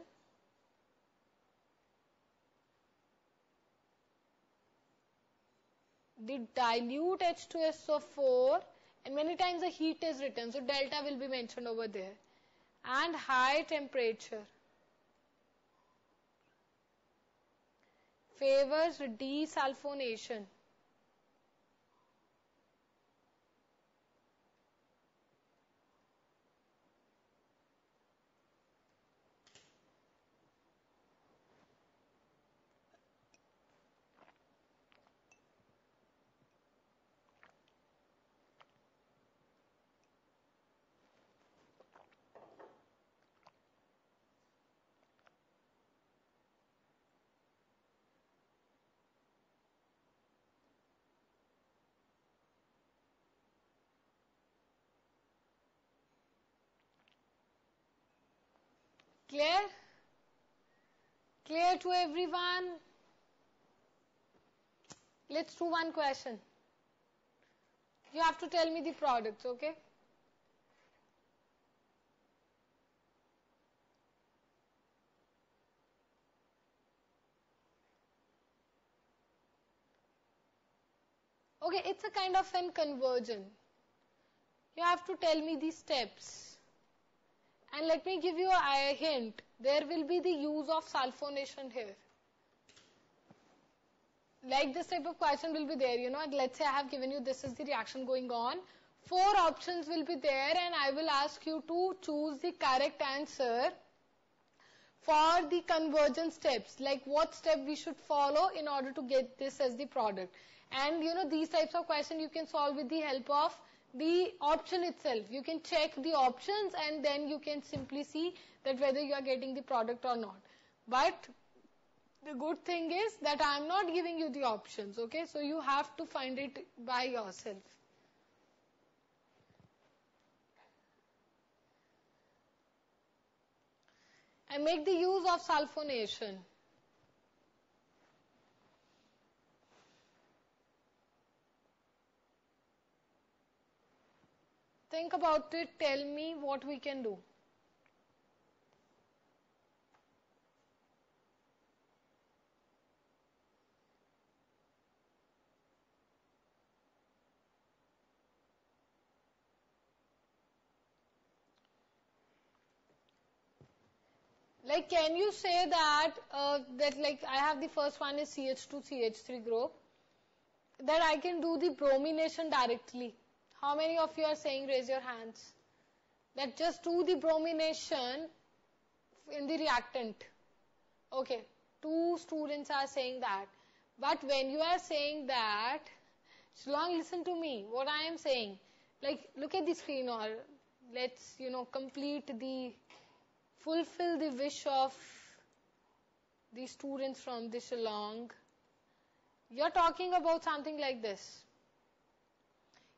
The dilute H2SO4, and many times the heat is written, so delta will be mentioned over there, and high temperature favors desulfonation. Clear? Clear to everyone? Let's do one question. You have to tell me the products, okay? Okay, it's a kind of an conversion. You have to tell me the steps. And let me give you a hint. There will be the use of sulfonation here. Like this type of question will be there, let's say I have given you this is the reaction going on. 4 options will be there and I will ask you to choose the correct answer for the conversion steps, like what step we should follow in order to get this as the product. And these types of questions you can solve with the help of the option itself. You can check the options and then you can simply see that whether you are getting the product or not. But the good thing is that I am not giving you the options, okay? So you have to find it by yourself. And make the use of sulfonation. Think about it, tell me what we can do. Like, can you say that, like I have the first one is CH2, CH3 group, that I can do the bromination directly? How many of you are saying, raise your hands, that just do the bromination in the reactant? Okay, 2 students are saying that. But when you are saying that, Shillong, listen to me, what I am saying. Like, look at the screen, or let's, fulfill the wish of the students from the Shillong. You're talking about something like this.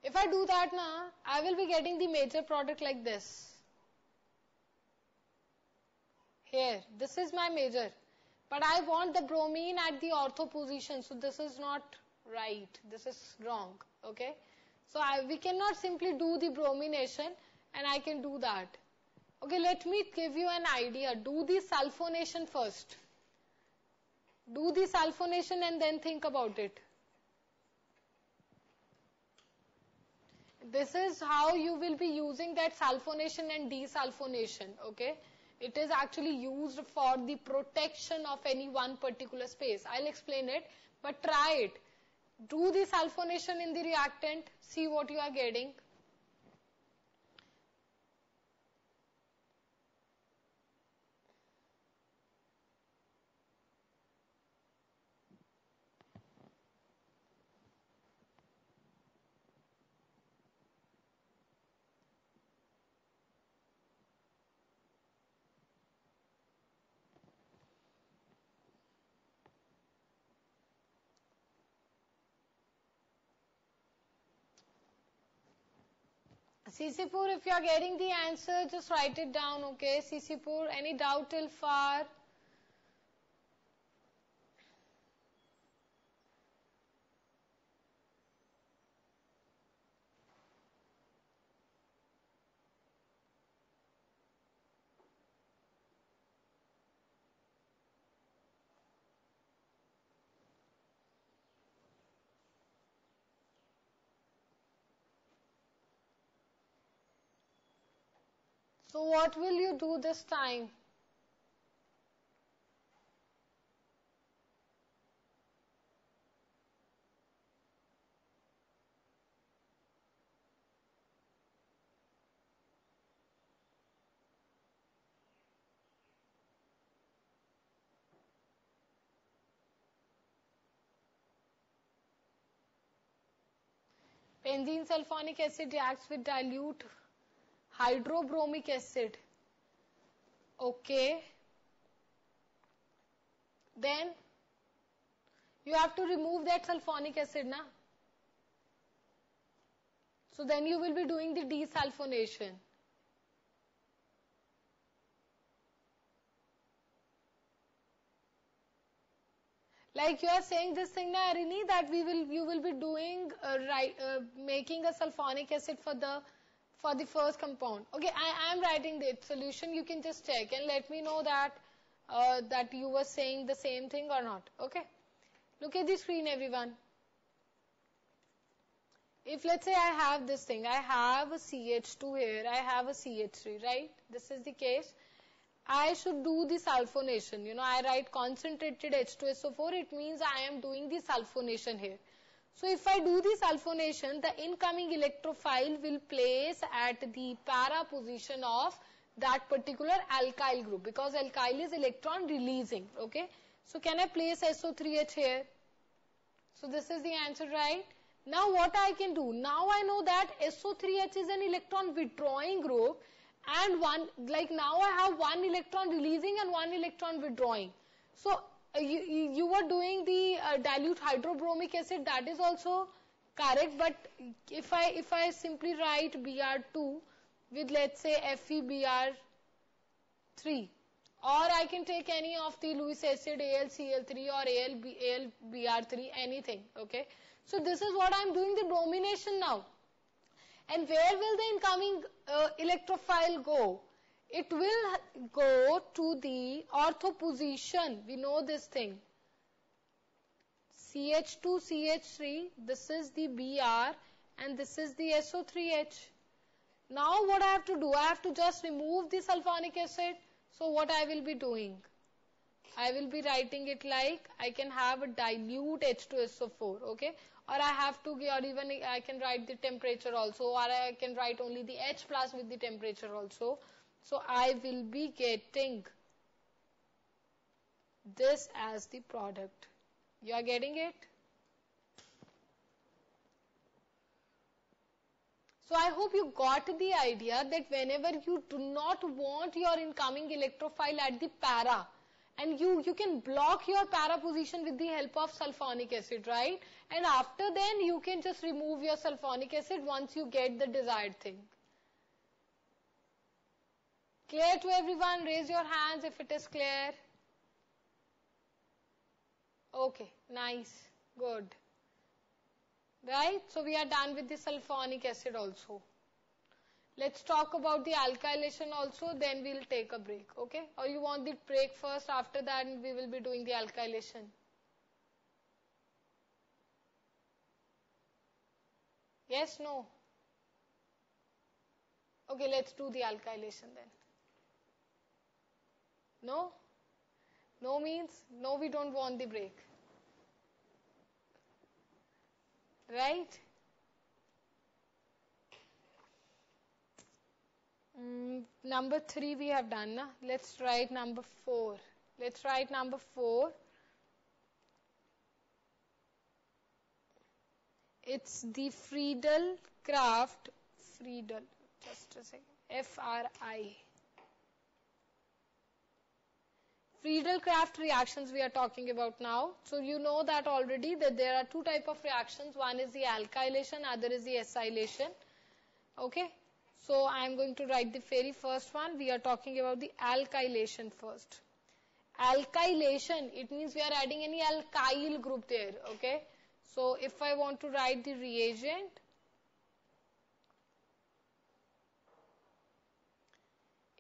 If I do that now, I will be getting the major product like this. Here, this is my major. But I want the bromine at the ortho position, so this is not right. This is wrong, okay? So we cannot simply do the bromination and I can do that. Okay, let me give you an idea. Do the sulfonation first. Do the sulfonation and then think about it. This is how you will be using that sulfonation and desulfonation, okay? It is actually used for the protection of any one particular space. I'll explain it, but try it. Do the sulfonation in the reactant, see what you are getting. Sisipur, if you are getting the answer, just write it down, okay? Sisipur, any doubt till far? So what will you do this time? Benzene sulfonic acid reacts with dilute hydrobromic acid. Okay. Then you have to remove that sulfonic acid, na? So then you will be doing the desulfonation. Like you are saying this thing, na, Arini, that you will be doing making a sulfonic acid for the first compound. Okay, I am writing the solution. You can just check and let me know that that you were saying the same thing or not. Okay, look at the screen, everyone. If let's say I have this thing, I have a CH2 here, I have a CH3, right? This is the case. I should do the sulfonation. I write concentrated H2SO4. It means I am doing the sulfonation here. So if I do the sulfonation, the incoming electrophile will place at the para position of that particular alkyl group, because alkyl is electron releasing. Okay. So can I place SO3H here? So this is the answer, right? Now what I can do? Now I know that SO3H is an electron withdrawing group. And now I have one electron releasing and one electron withdrawing. So you were doing the dilute hydrobromic acid, that is also correct. But if I simply write Br2 with, let's say, FeBr3, or I can take any of the Lewis acid, AlCl3 or AlBr3, anything. Okay. So this is what I am doing the bromination now. And where will the incoming electrophile go? It will go to the ortho position. We know this thing. CH2, CH3, this is the Br and this is the SO3H. Now what I have to do? I have to just remove the sulfonic acid. So what I will be doing? I will be writing it like I can have a dilute H2SO4, okay? Or I have to, or even I can write the temperature also, or I can write only the H plus with the temperature also. So I will be getting this as the product. You are getting it? So I hope you got the idea that whenever you do not want your incoming electrophile at the para, and you can block your para position with the help of sulfonic acid, right? And after then you can just remove your sulfonic acid once you get the desired thing. Clear to everyone? Raise your hands if it is clear. Okay, nice, good. Right? So we are done with the sulfonic acid also. Let's talk about the alkylation also, then we'll take a break, okay? Or you want the break first, after that we will be doing the alkylation? Yes, no? Okay, let's do the alkylation then. No? No means, no, we don't want the break. Right? Number 3 we have done, na? Let's write number 4. Let's write number 4. It's the Friedel-Crafts, just a second, F-R-I. Friedel-Crafts reactions we are talking about now. So you know that already that there are two types of reactions. One is the alkylation, other is the acylation. Okay. So I am going to write the very first one. We are talking about the alkylation first. Alkylation, it means we are adding any alkyl group there. Okay. So if I want to write the reagent,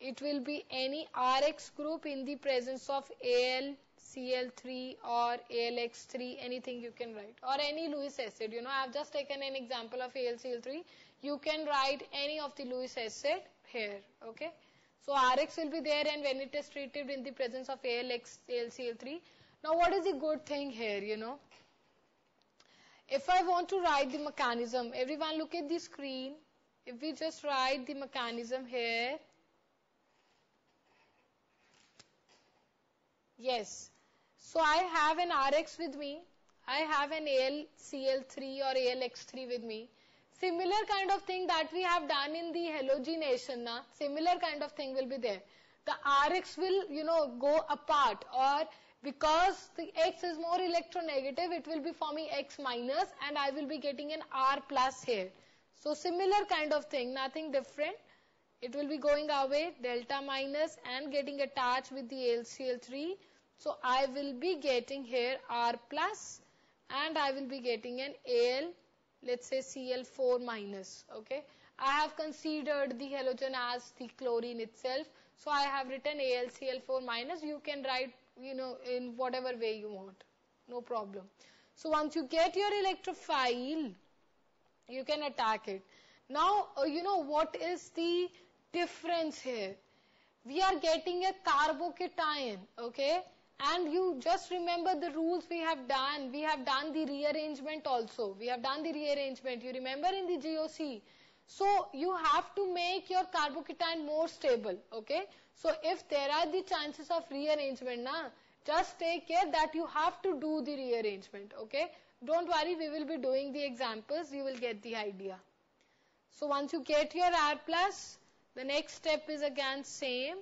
it will be any Rx group in the presence of AlCl3 or AlX3, anything you can write, or any Lewis acid. I have just taken an example of AlCl3. You can write any of the Lewis acid here, okay? So Rx will be there, and when it is treated in the presence of AlCl3. Now what is the good thing here, If I want to write the mechanism, everyone look at the screen. If we just write the mechanism here, yes. So I have an Rx with me. I have an AlCl3 or AlX3 with me. Similar kind of thing that we have done in the halogenation, similar kind of thing will be there. The Rx will, go apart, or because the X is more electronegative, it will be forming X minus, and I will be getting an R plus here. So similar kind of thing, nothing different. It will be going away, delta minus, and getting attached with the AlCl3. So I will be getting here R plus, and I will be getting an Al, let's say Cl4 minus, okay. I have considered the halogen as the chlorine itself, so I have written AlCl4 minus. You can write, in whatever way you want, no problem. So once you get your electrophile, you can attack it. Now, what is the difference here? We are getting a carbocation, okay. And you just remember the rules we have done. We have done the rearrangement also. You remember in the GOC. So you have to make your carbocation more stable, okay. So if there are the chances of rearrangement, just take care that you have to do the rearrangement, okay. Don't worry, we will be doing the examples. You will get the idea. So once you get your R plus, the next step is again same.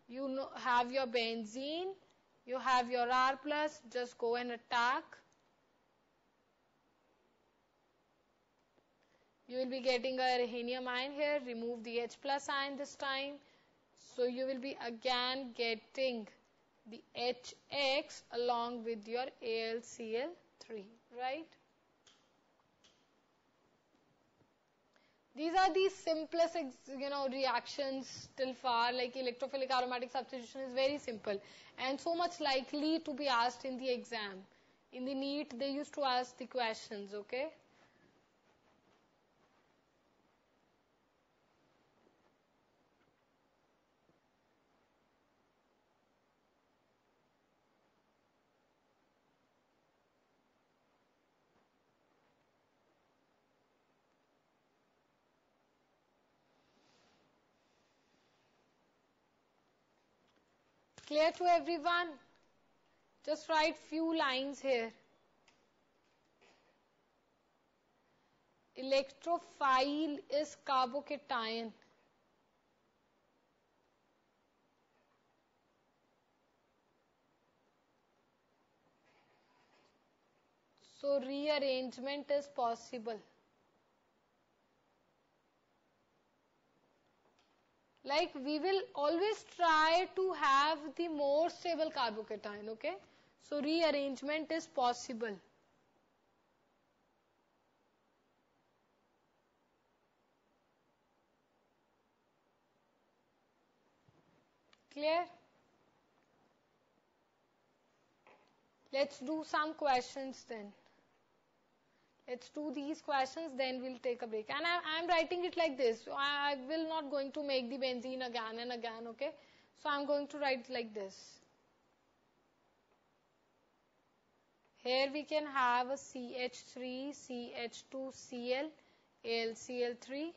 You have your benzene. You have your R plus, just go and attack. You will be getting a rhenium ion here, remove the H plus ion this time. So you will be again getting the HX along with your AlCl3, right? These are the simplest, reactions till far, like electrophilic aromatic substitution is very simple and so much likely to be asked in the exam. In the NEET, they used to ask the questions, okay? Clear to everyone? Just write few lines here. Electrophile is carbocation. So rearrangement is possible. Like we will always try to have the more stable carbocation, okay? So rearrangement is possible. Clear? Let's do some questions then. Let's do these questions, then we'll take a break. And I'm writing it like this. So I will not going to make the benzene again and again, okay? So I'm going to write like this. Here we can have a CH3, CH2Cl, AlCl3.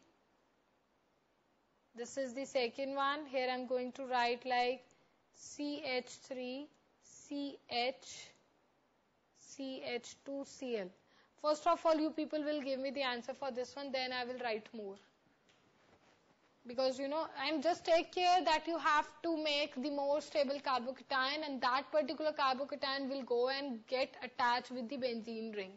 This is the second one. Here I'm going to write like CH3, CH, CH2Cl. First of all, you people will give me the answer for this one, then I will write more. Because, and just take care that you have to make the more stable carbocation, and that particular carbocation will go and get attached with the benzene ring.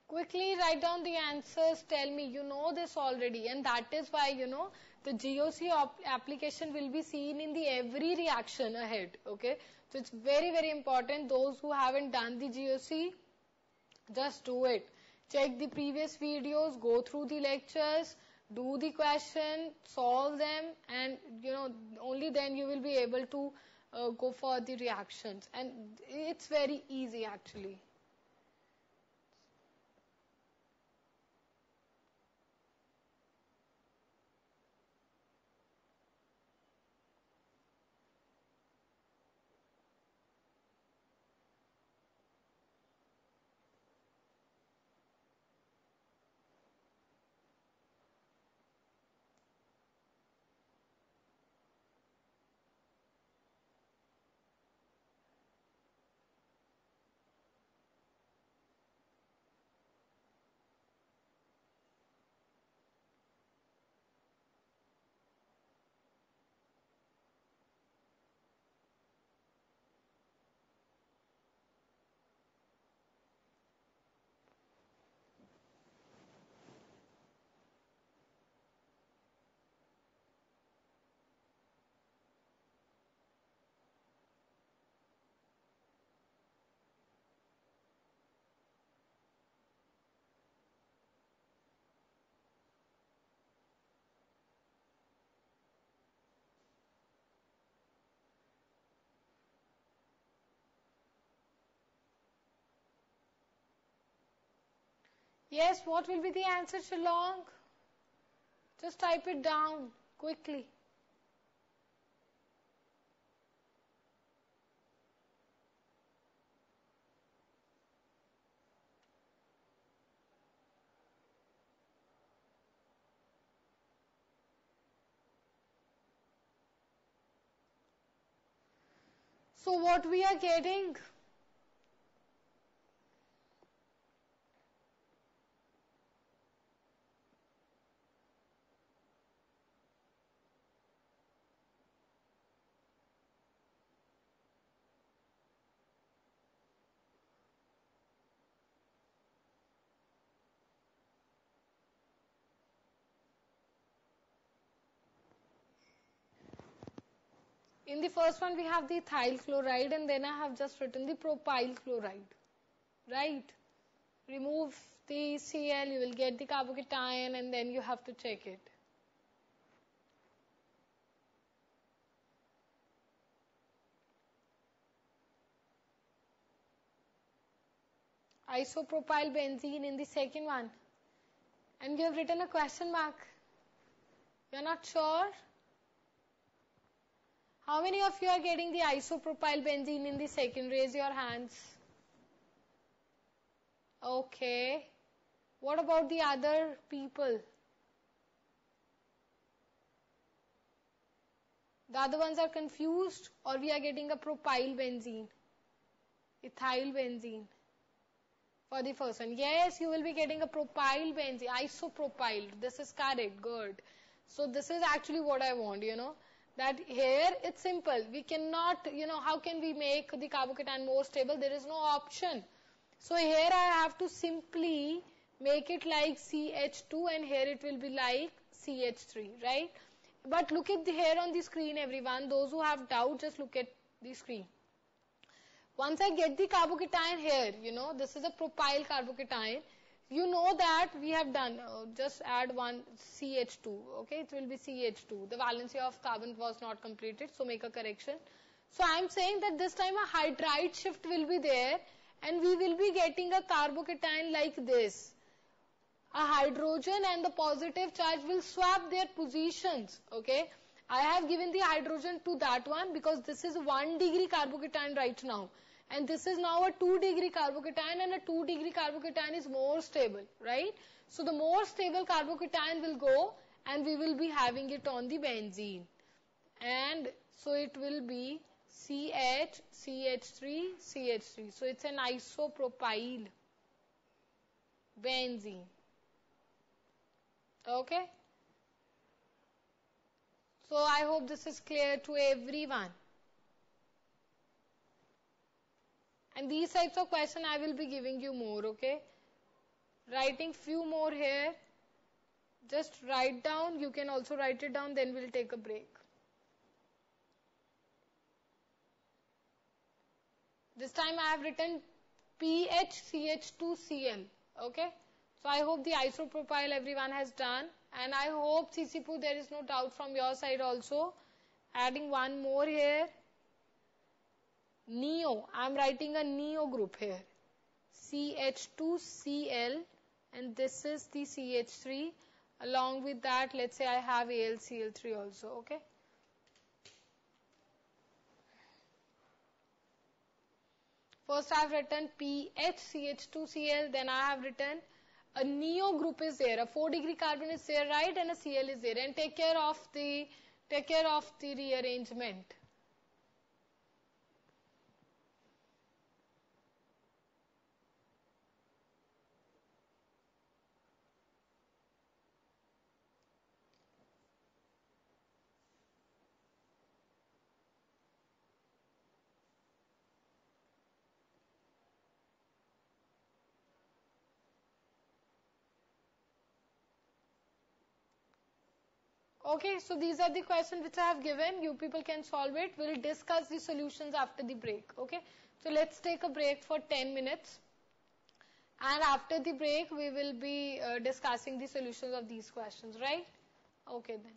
Quickly write down the answers, tell me, you know this already, and that is why, the GOC application will be seen in the every reaction ahead, okay? So it's very, very important. Those who haven't done the GOC, just do it. check the previous videos, go through the lectures, do the question, solve them, and only then you will be able to go for the reactions. And it's very easy actually. Yes, what will be the answer, Shillong? Just type it down quickly. So what we are getting? In the first one we have the ethyl chloride, and then I have just written the propyl chloride, right? Remove the Cl, you will get the carbocation, and then you have to check it. Isopropyl benzene in the second one, and you have written a question mark. You are not sure? How many of you are getting the isopropyl benzene in the second? Raise your hands. Okay. What about the other people? The other ones are confused, or we are getting a propyl benzene, ethyl benzene for the first one. Yes, you will be getting a propyl benzene, isopropyl. This is correct. Good. So this is actually what I want, that here it's simple. We cannot, how can we make the carbocation more stable? There is no option. So here I have to simply make it like CH2, and here it will be like CH3, right? But look at here on the screen, everyone. Those who have doubt, just look at the screen. Once I get the carbocation here, this is a propyl carbocation. You know that we have done, just add one CH2, okay? It will be CH2. The valency of carbon was not completed, so make a correction. So I am saying that this time a hydride shift will be there, and we will be getting a carbocation like this. A hydrogen and the positive charge will swap their positions, okay? I have given the hydrogen to that one because this is 1 degree carbocation right now. And this is now a 2 degree carbocation, and a 2 degree carbocation is more stable, right? So the more stable carbocation will go, and we will be having it on the benzene. And so it will be CH, CH3, CH3. So it's an isopropyl benzene. Okay? So I hope this is clear to everyone. And these types of questions I will be giving you more, okay? Writing few more here. Just write down. You can also write it down, then we'll take a break. This time I have written PHCH2Cl, okay? So I hope the isopropyl everyone has done, and I hope CC2 there is no doubt from your side also. Adding one more here, neo. I am writing a neo group here, CH2Cl, and this is the CH3. Along with that, let's say I have AlCl3 also. Okay. First I have written PHCH2Cl, then I have written a neo group is there, a 4-degree carbon is there, right, and a Cl is there, and take care of the rearrangement. Okay, so these are the questions which I have given. You people can solve it. We'll discuss the solutions after the break. Okay, so let's take a break for 10 minutes. And after the break, we will be discussing the solutions of these questions, right? Okay then.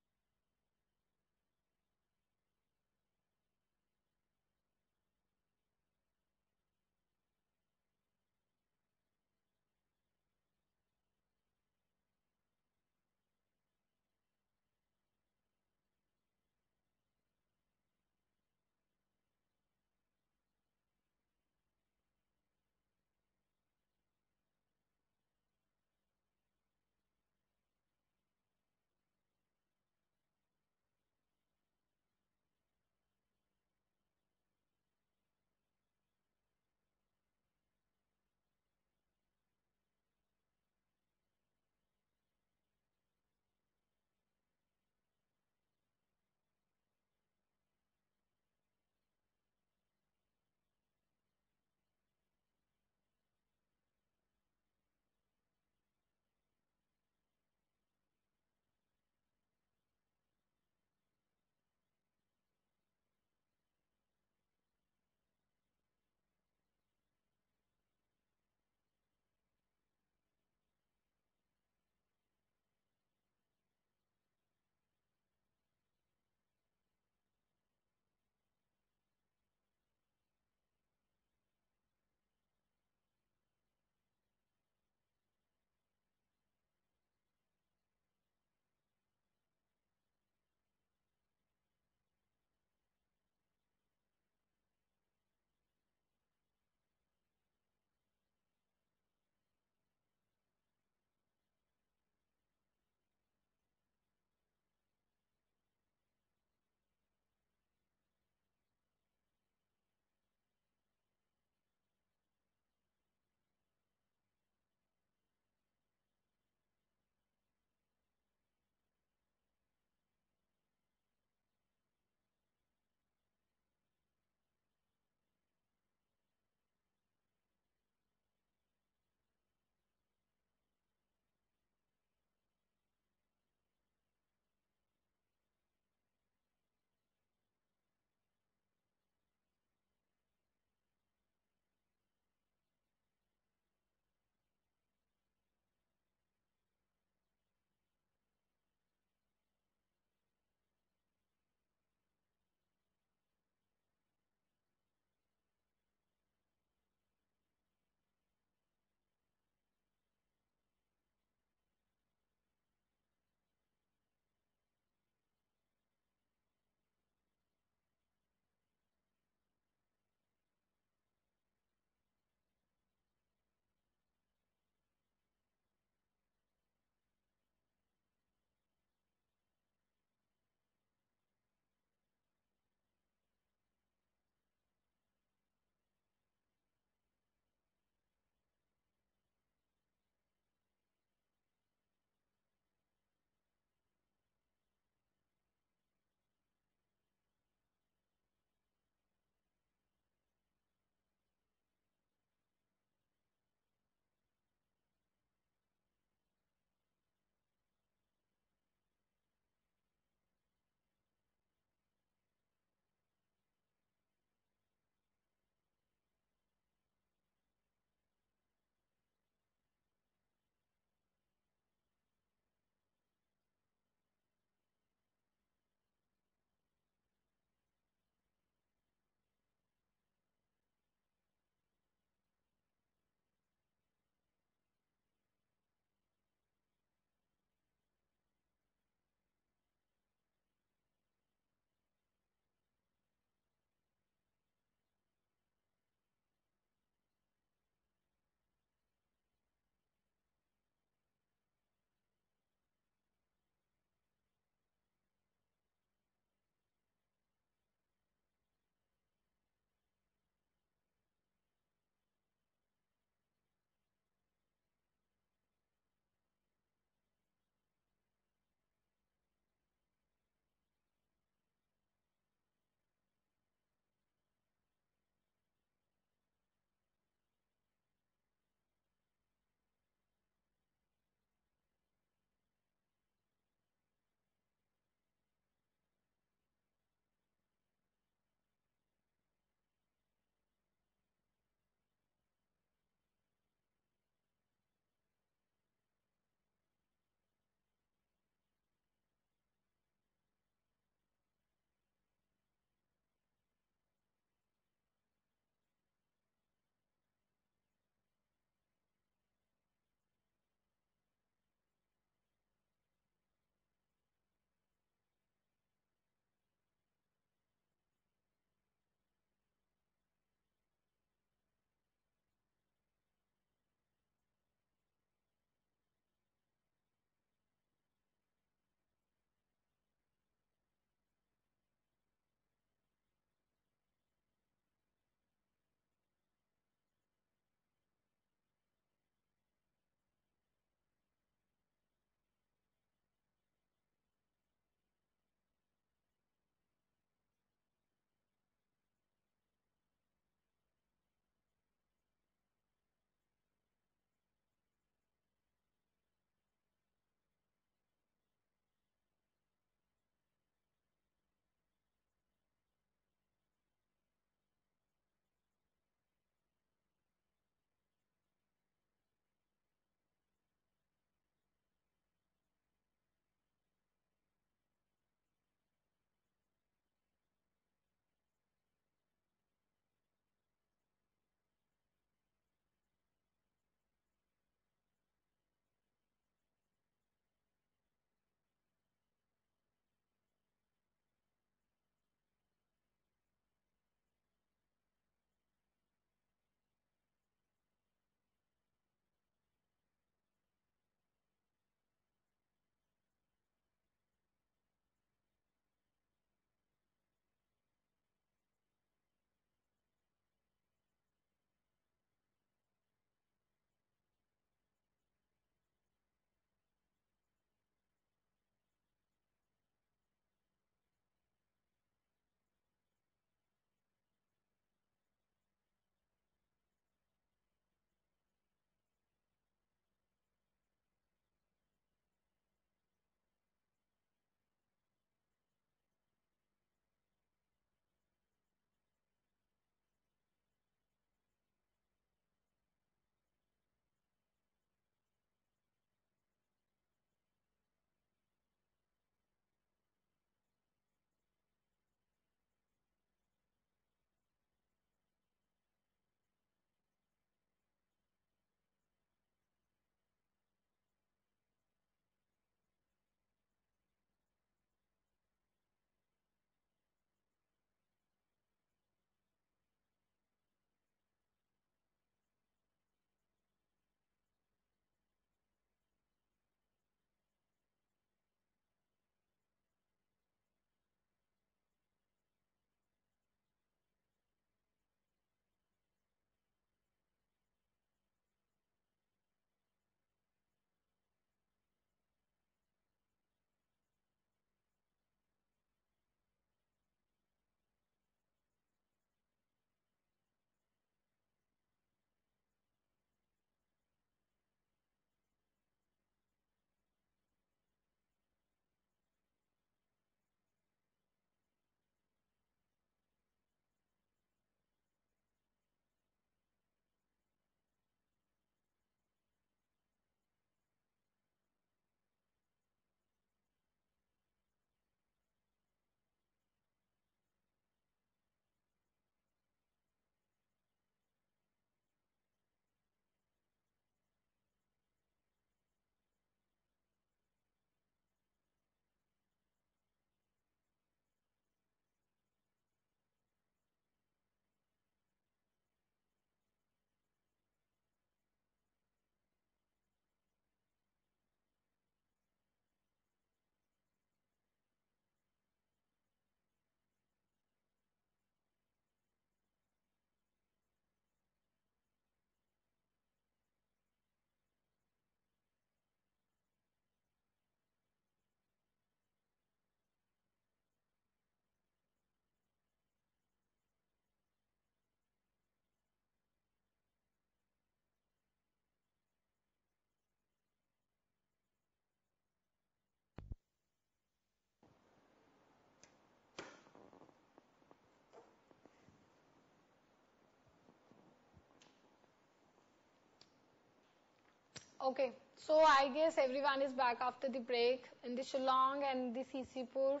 Okay, so I guess everyone is back after the break in the Shillong and the Sisipur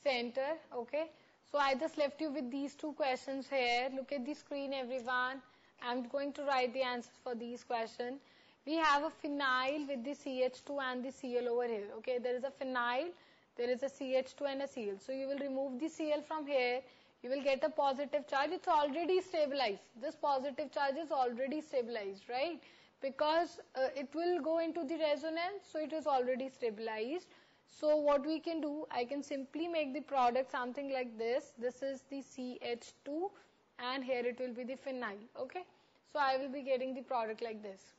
center. Okay, so I just left you with these two questions here. Look at the screen, everyone. I'm going to write the answers for these questions. We have a phenyl with the CH2 and the Cl over here. Okay, there is a phenyl, there is a CH2 and a Cl. So you will remove the Cl from here. You will get a positive charge. It's already stabilized. This positive charge is already stabilized, right? Because it will go into the resonance, so it is already stabilized. So what we can do, I can simply make the product something like this. This is the CH2 and here it will be the phenyl. Okay, so I will be getting the product like this.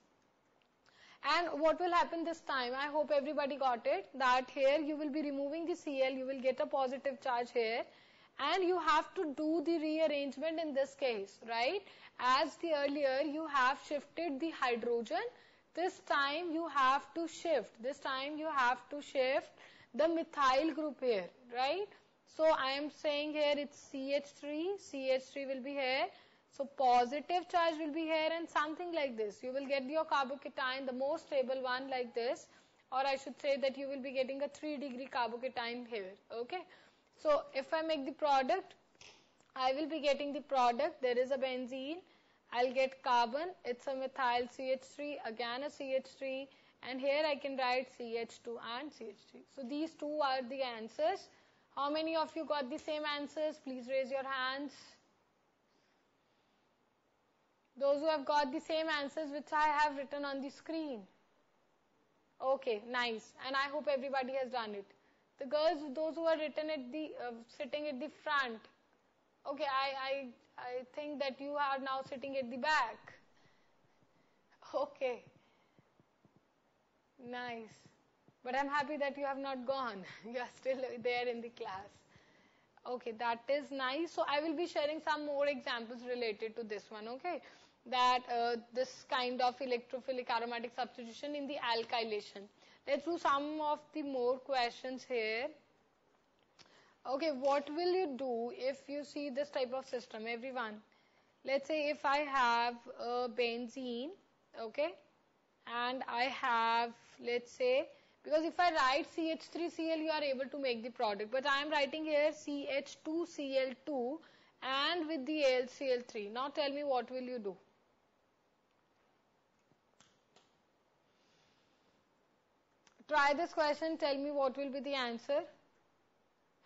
And what will happen this time, I hope everybody got it, that here you will be removing the Cl, you will get a positive charge here, and you have to do the rearrangement in this case, right? As the earlier you have shifted the hydrogen, this time you have to shift the methyl group here, right? So I am saying here it's CH3 will be here. So positive charge will be here and something like this. You will get your carbocation, the most stable one like this, or I should say that you will be getting a 3-degree carbocation here, okay? So if I make the product, I will be getting the product. There is a benzene. I'll get carbon. It's a methyl CH3, again a CH3, and here I can write CH2 and CH3. So these two are the answers. How many of you got the same answers? Please raise your hands. Those who have got the same answers which I have written on the screen. Okay, nice. And I hope everybody has done it. The girls, those who are written at the sitting at the front. Okay, I think that you are now sitting at the back. Okay. Nice. But I'm happy that you have not gone. You are still there in the class. Okay, that is nice. So I will be sharing some more examples related to this one, okay? That this kind of electrophilic aromatic substitution in the alkylation. Let's do some of the more questions here. Okay, what will you do if you see this type of system, everyone? Let's say if I have a benzene, okay, and I have, let's say, because if I write CH3Cl, you are able to make the product, but I am writing here CH2Cl2 and with the AlCl3. Now tell me what will you do? Try this question, tell me what will be the answer.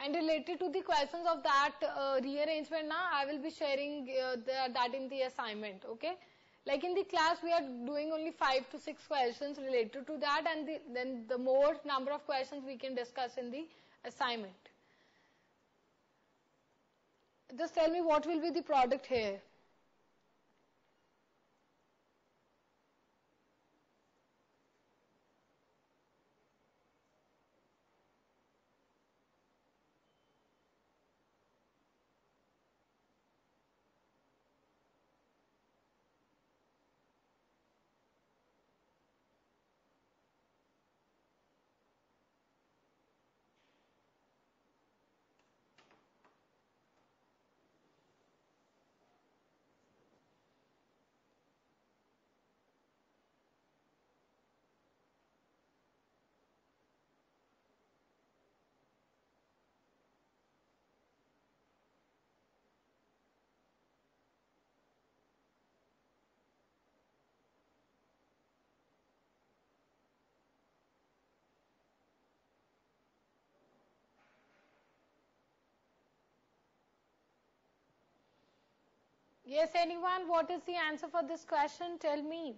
And related to the questions of that rearrangement, now I will be sharing that in the assignment, okay? Like in the class, we are doing only 5 to 6 questions related to that, and then the more number of questions we can discuss in the assignment. Just tell me what will be the product here. Yes, anyone? What is the answer for this question? Tell me.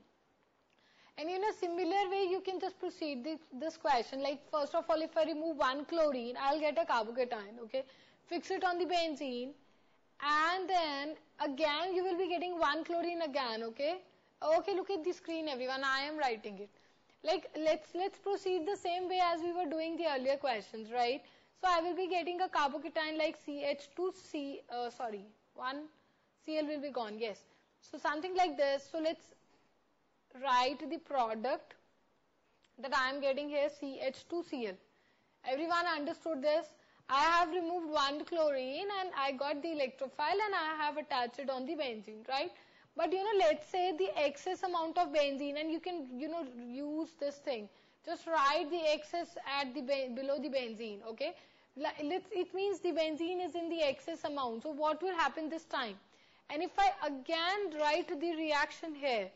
And in a similar way, you can just proceed this question. Like, first of all, if I remove one chlorine, I'll get a carbocation, okay? Fix it on the benzene. And then, again, you will be getting one chlorine again, okay? Okay, look at the screen, everyone. I am writing it. Like, let's proceed the same way as we were doing the earlier questions, right? So, I will be getting a carbocation like CH2C, one Cl will be gone, yes. So, something like this. So, let's write the product that I am getting here, CH2Cl. Everyone understood this? I have removed one chlorine and I got the electrophile and I have attached it on the benzene, right? But let's say the excess amount of benzene, and you can use this thing. Just write the excess at the below the benzene, okay? It means the benzene is in the excess amount. So what will happen this time? And if I again write the reaction here,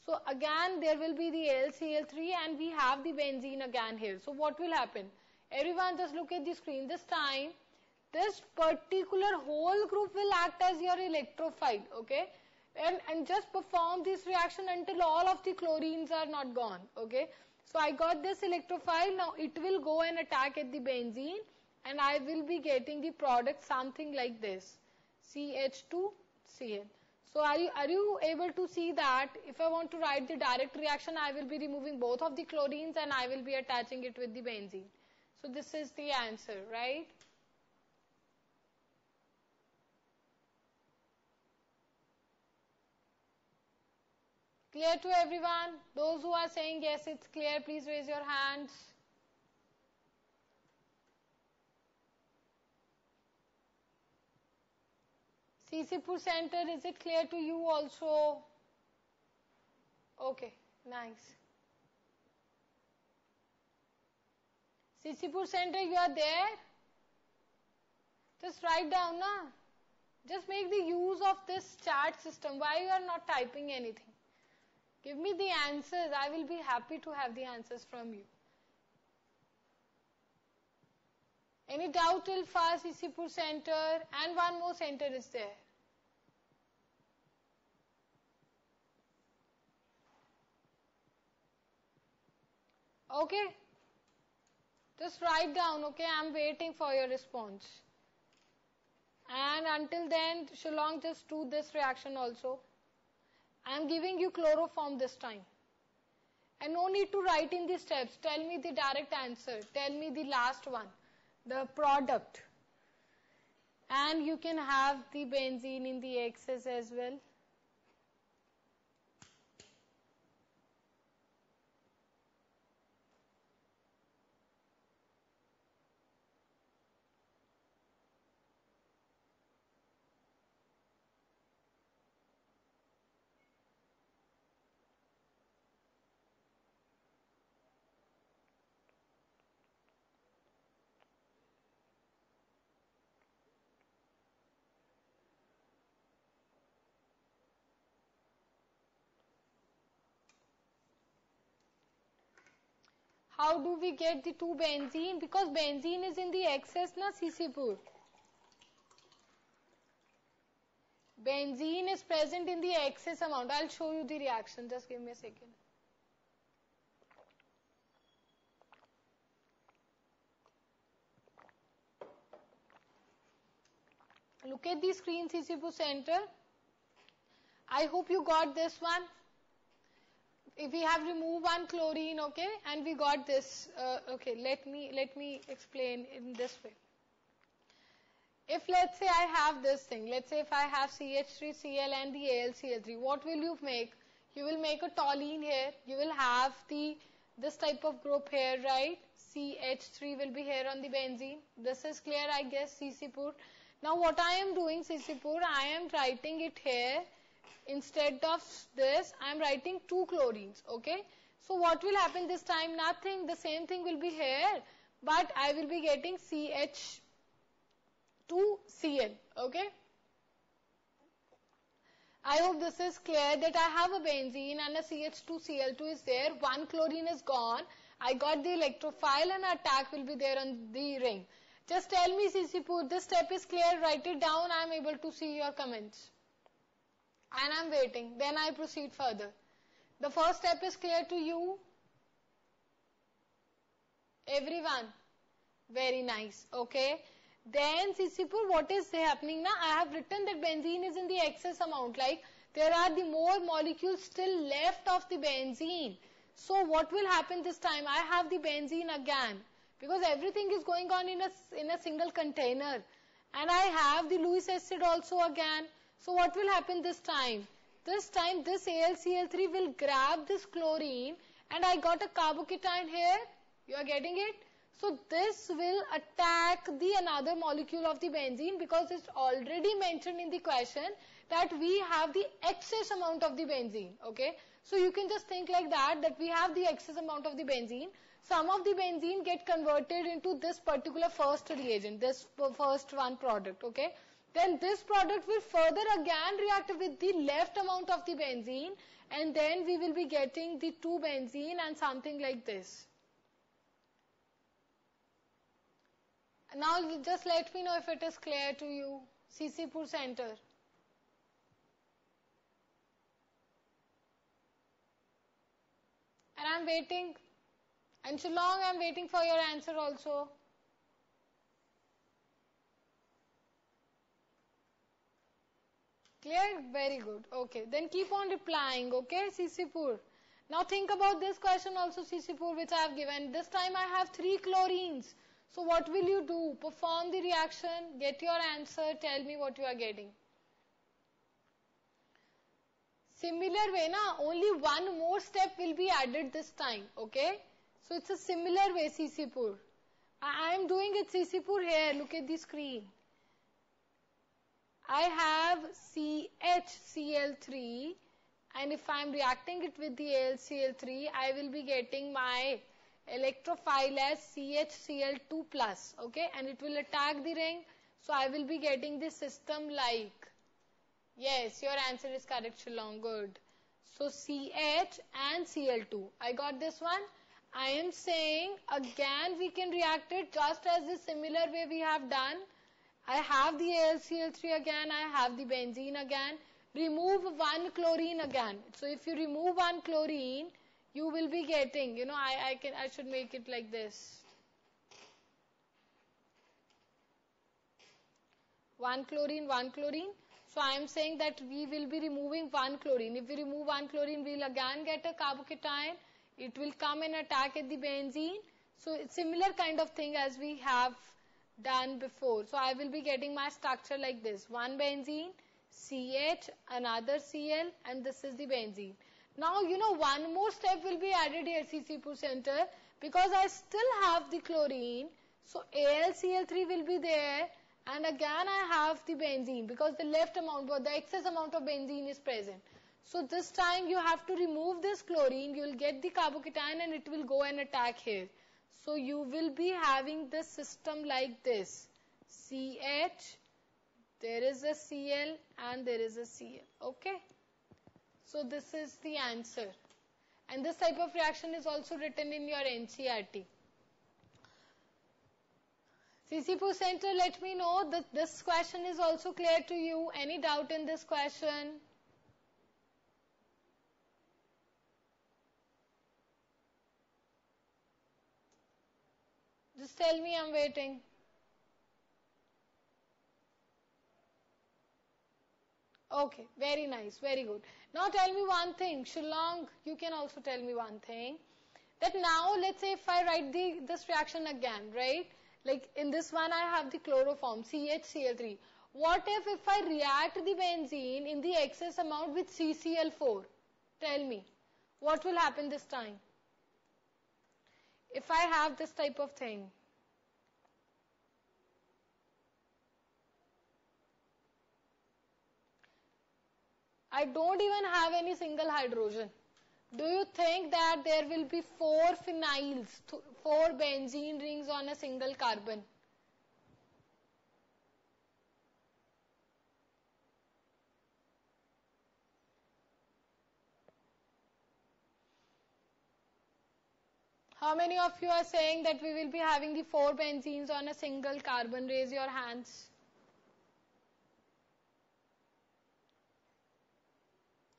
so again there will be the LCl3 and we have the benzene again here. So what will happen? Everyone just look at the screen. This time, this particular whole group will act as your electrophile, okay? And just perform this reaction until all of the chlorines are not gone, okay? So I got this electrophile. Now it will go and attack at the benzene, and I will be getting the product something like this, CH2Cl. So are you able to see that if I want to write the direct reaction, I will be removing both of the chlorines and I will be attaching it with the benzene. So this is the answer, right? Clear to everyone? Those who are saying yes, it's clear, please raise your hands. Sisipur Center, is it clear to you also? Okay, nice. Sisipur Center, you are there? Just write down, na? Just make the use of this chat system. Why you are not typing anything? Give me the answers. I will be happy to have the answers from you. Any doubt till far, Sisipur Center? And one more center is there. Okay? Just write down, okay? I'm waiting for your response. And until then, Shillong, just do this reaction also. I'm giving you chloroform this time. And no need to write in the steps. Tell me the direct answer. Tell me the last one. The product. And you can have the benzene in the excess as well. How do we get the 2 benzene? Because benzene is in the excess, na, Sisipur. Benzene is present in the excess amount. I'll show you the reaction. Just give me a second. Look at the screen, Sisipur Center. I hope you got this one. If we have removed one chlorine, okay, and we got this, okay, let me explain in this way. If let's say I have this thing, let's say if I have CH3Cl and the AlCl3, what will you make? You will make a toluene here. You will have this type of group here, right? CH3 will be here on the benzene. This is clear, I guess, Sisipur. Now what I am doing, Sisipur, I am writing it here. Instead of this, I am writing 2 chlorines, okay? So what will happen this time? Nothing, the same thing will be here, but I will be getting CH2Cl, okay? I hope this is clear that I have a benzene and a CH2Cl2 is there. One chlorine is gone. I got the electrophile and attack will be there on the ring. Just tell me, Sisipur, this step is clear. Write it down. I am able to see your comments. And I am waiting. Then I proceed further. The first step is clear to you? Everyone? Very nice. Okay. Then, Sisipur, what is happening now? I have written that benzene is in the excess amount. Like, there are the more molecules still left of the benzene. So, what will happen this time? I have the benzene again. Because everything is going on in a single container. And I have the Lewis acid also again. So what will happen this time? This time this AlCl3 will grab this chlorine and I got a carbocation here. You are getting it? So this will attack the another molecule of the benzene, because it's already mentioned in the question that we have the excess amount of the benzene. Okay. So you can just think like that we have the excess amount of the benzene. Some of the benzene get converted into this particular first reagent, this first one product. Okay. Then this product will further again react with the left amount of the benzene, and then we will be getting the 2 benzene and something like this. Now just let me know if it is clear to you. CC4 center. And I'm waiting. And Shillong, I'm waiting for your answer also. Clear? Very good. Okay. Then keep on replying. Okay, CC4. Now think about this question also, CC4, which I have given. This time I have 3 chlorines. So what will you do? Perform the reaction, get your answer, tell me what you are getting. Similar way, only one more step will be added this time, okay? So it's a similar way, CC4. I am doing it, CC4, here, look at the screen. I have CHCl3, and if I am reacting it with the AlCl3, I will be getting my electrophile as CHCl2+, okay, and it will attack the ring, so I will be getting the system like, yes, your answer is correct, Shillong, good. So CH and Cl2, I got this one. I am saying again we can react it just as the similar way we have done. I have the AlCl3 again, I have the benzene again, remove one chlorine again. So if you remove one chlorine, you will be getting, I should make it like this. One chlorine. So I am saying that we will be removing one chlorine. If we remove one chlorine, we will again get a carbocation. It will come and attack at the benzene. So it's similar kind of thing as we have done before. So I will be getting my structure like this. One benzene, CH, another Cl, and this is the benzene. Now, one more step will be added here, CC4 center, because I still have the chlorine. So AlCl3 will be there, and again I have the benzene, because the excess amount of benzene is present. So this time you have to remove this chlorine, you will get the carbocation and it will go and attack here. So you will be having this system like this. CH, there is a Cl and there is a Cl, okay. So this is the answer. And this type of reaction is also written in your NCERT. CC4 center, let me know that this question is also clear to you. Any doubt in this question? Just tell me, I'm waiting. Okay, very nice, very good. Now tell me one thing, Shillong, you can also tell me one thing. That now, let's say if I write this reaction again, right? Like in this one I have the chloroform, CHCl3. What if I react the benzene in the excess amount with CCl4? Tell me, what will happen this time? If I have this type of thing. I don't even have any single hydrogen. Do you think that there will be 4 phenyls, 4 benzene rings on a single carbon? How many of you are saying that we will be having the 4 benzenes on a single carbon? Raise your hands.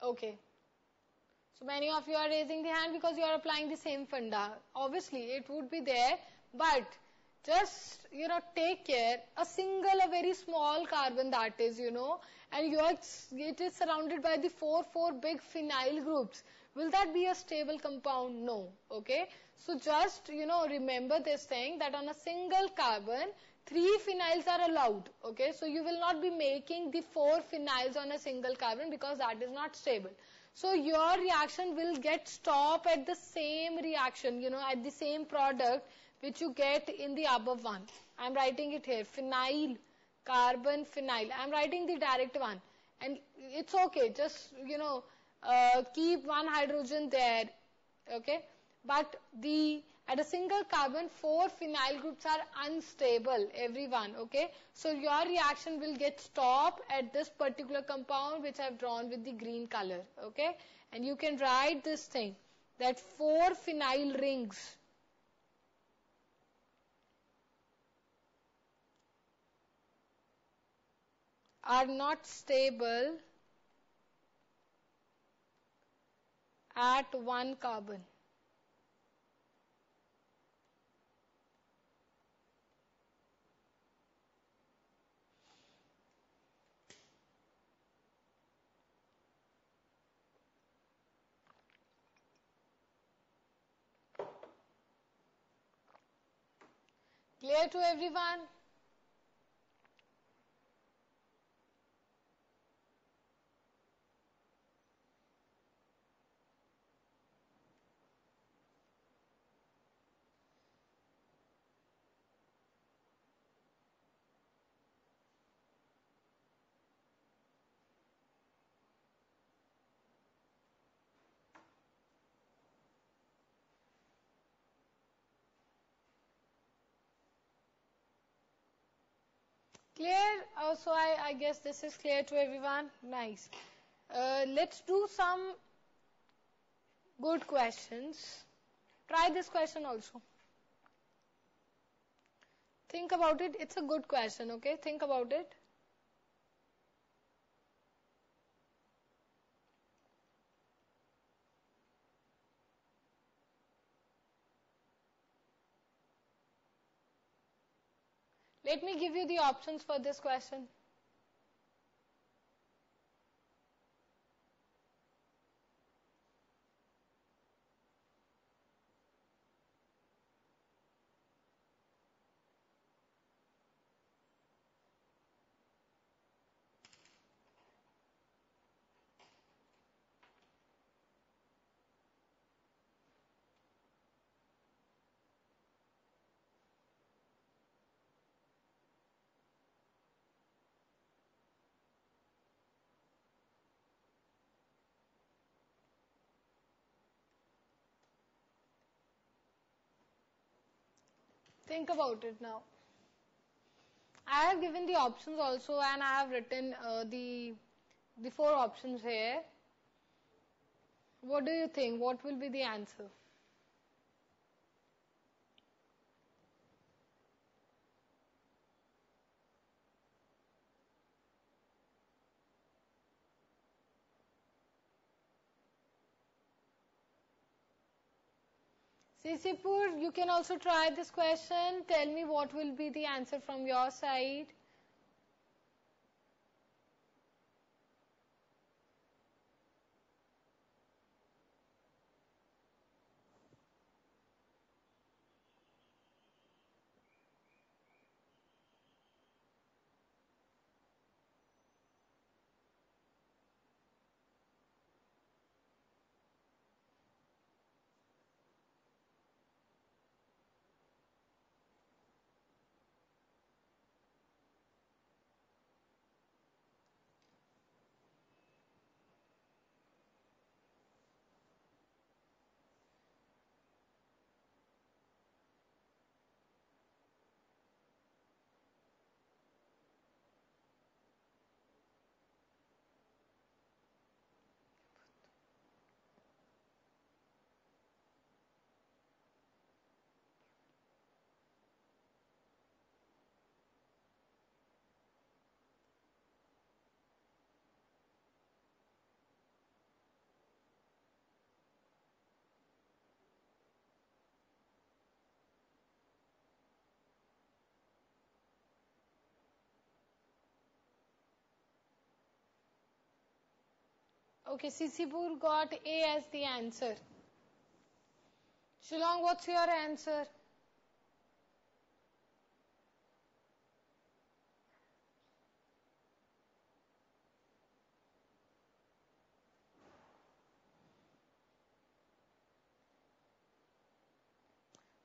Okay. So many of you are raising the hand because you are applying the same funda. Obviously, it would be there, but just, take care. A very small carbon that is, and it is surrounded by the 4 big phenyl groups. Will that be a stable compound? No. Okay. So just, remember this thing that on a single carbon, 3 phenyls are allowed. Okay. So you will not be making the 4 phenyls on a single carbon because that is not stable. So your reaction will get stop at the same reaction, at the same product which you get in the above one. I'm writing it here, phenyl, carbon, phenyl. I'm writing the direct one. And it's okay, just, keep one hydrogen there, okay? But at a single carbon, 4 phenyl groups are unstable, everyone, okay? So your reaction will get stopped at this particular compound which I've drawn with the green color, okay? And you can write this thing, that 4 phenyl rings are not stable at 1 carbon. Clear to everyone? Clear? So I guess this is clear to everyone. Nice. Let's do some good questions. Try this question also. Think about it. It's a good question, okay? Think about it. Let me give you the options for this question. Think about it now. I have given the options also, and I have written the 4 options here. What do you think? What will be the answer? Sisipur, you can also try this question. Tell me what will be the answer from your side. Okay, Sisipur got A as the answer. Shillong, what's your answer?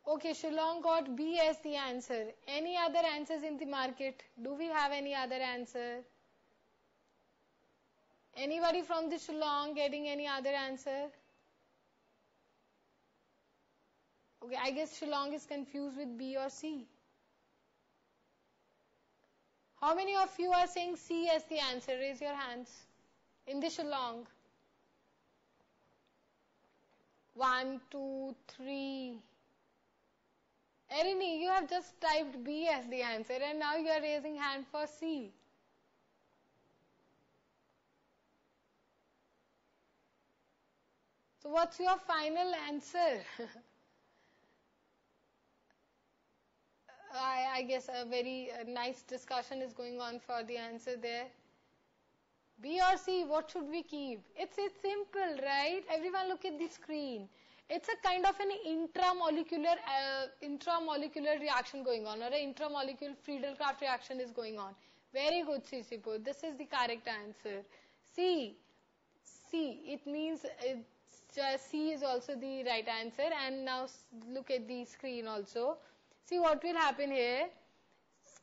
Okay, Shillong got B as the answer. Any other answers in the market? Do we have any other answer? Anybody from the Shillong getting any other answer? Okay, I guess Shillong is confused with B or C. How many of you are saying C as the answer? Raise your hands. In the Shillong. 1, 2, 3. Erini, you have just typed B as the answer and now you are raising hand for C. So what's your final answer? I guess a very nice discussion is going on for the answer there. B or C, what should we keep? It's simple, right? Everyone look at the screen. It's a kind of an intramolecular reaction going on, or an intramolecular Friedel-Crafts reaction is going on. Very good, Sisipo. This is the correct answer. C. It means C is also the right answer. And now look at the screen also. See what will happen here.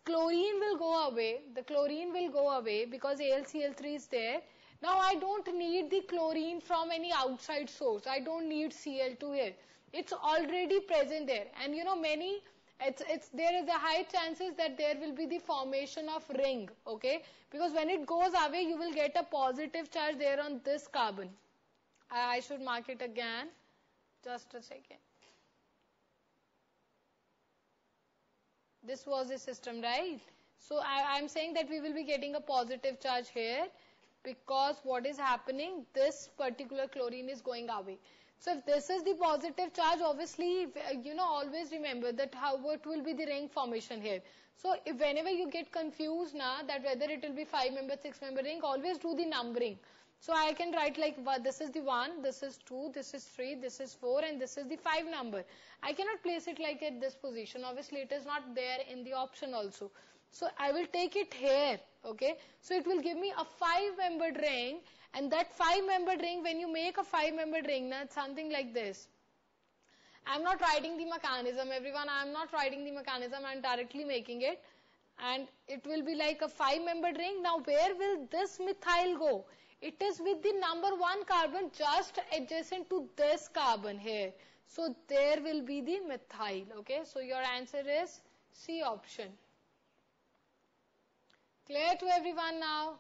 Chlorine will go away. The chlorine will go away because AlCl3 is there. Now I don't need the chlorine from any outside source. I don't need Cl2 here. It's already present there. And you know there is a high chances that there will be the formation of ring. Okay. Because when it goes away, you will get a positive charge there on this carbon. I should mark it again. Just a second. This was the system, right? So I'm saying that we will be getting a positive charge here because what is happening, this particular chlorine is going away. So if this is the positive charge, obviously, always remember that what will be the ring formation here. So if whenever you get confused now that whether it will be 5-member, 6-member ring, always do the numbering. So I can write like this is the 1, this is 2, this is 3, this is 4 and this is the 5 number. I cannot place it like at this position. Obviously it is not there in the option also. So I will take it here. Okay. So it will give me a 5-membered ring, and that 5-membered ring, when you make a 5-membered ring, it's something like this. I'm not writing the mechanism, everyone. I'm not writing the mechanism. I'm directly making it. And it will be like a 5-membered ring. Now where will this methyl go? It is with the number 1 carbon just adjacent to this carbon here. So there will be the methyl. Okay. So your answer is C option. Clear to everyone now?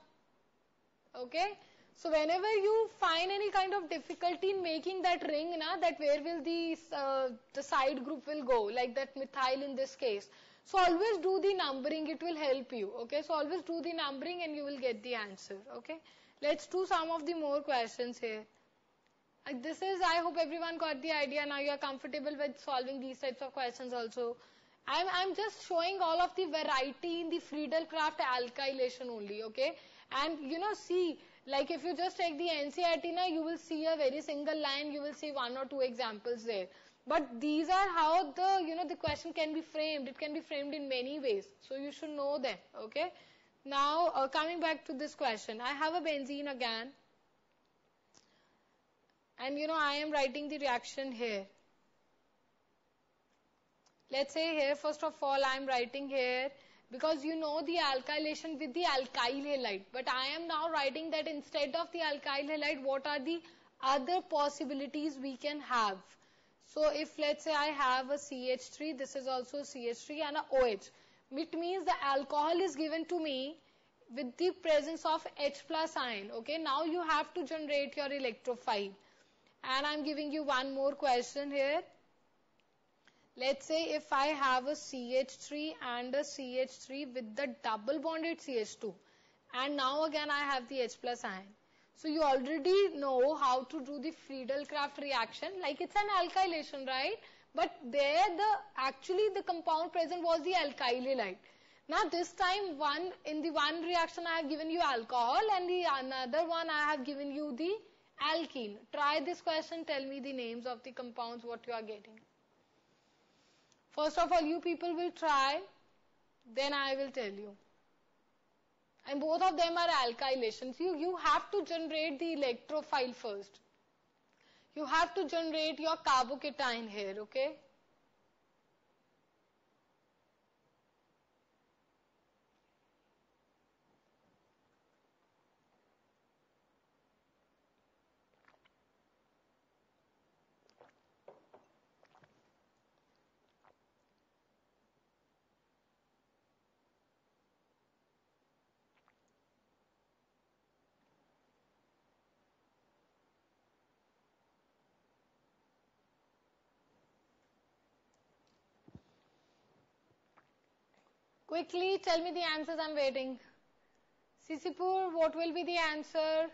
Okay. So whenever you find any kind of difficulty in making that ring, that where will the side group will go, like that methyl in this case. So always do the numbering, it will help you. Okay. So always do the numbering and you will get the answer. Okay. Let's do some of the more questions here. I hope everyone got the idea. Now you are comfortable with solving these types of questions also. I'm just showing all of the variety in the Friedel-Crafts alkylation only, okay? And see, like if you just take the NCERT now, you will see a very single line, you will see 1 or 2 examples there. But these are how the question can be framed. It can be framed in many ways. So you should know them, okay? Now, coming back to this question, I have a benzene again. And I am writing the reaction here. Let's say here, first of all, I am writing here because the alkylation with the alkyl halide. But I am now writing that instead of the alkyl halide, what are the other possibilities we can have? So if let's say I have a CH3, this is also CH3 and a OH. It means the alcohol is given to me with the presence of H plus ion. Okay, now you have to generate your electrophile. And I'm giving you one more question here. Let's say if I have a CH3 and a CH3 with the double bonded CH2. And now again I have the H plus ion. So you already know how to do the Friedel-Crafts reaction. Like it's an alkylation, right? But there actually the compound present was the alkyl halide. Now this time in the one reaction I have given you alcohol and the another one I have given you the alkene. Try this question, tell me the names of the compounds what you are getting. First of all you people will try, then I will tell you. And both of them are alkylations. You have to generate the electrophile first. You have to generate your carbocation here, okay? Quickly tell me the answers, I'm waiting. Sisipur, what will be the answer?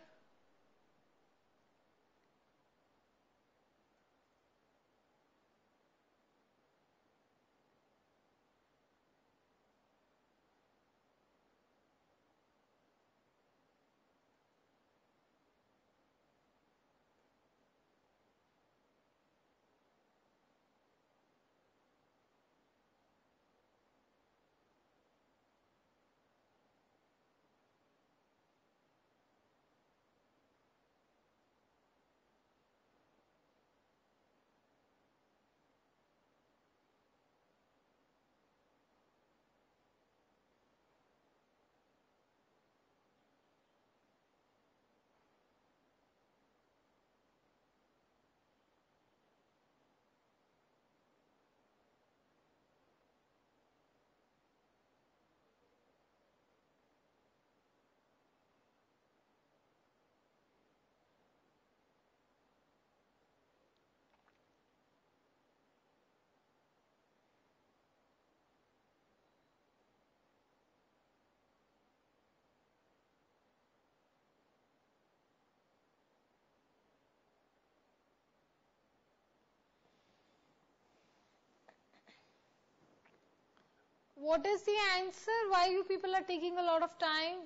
What is the answer? Why you people are taking a lot of time?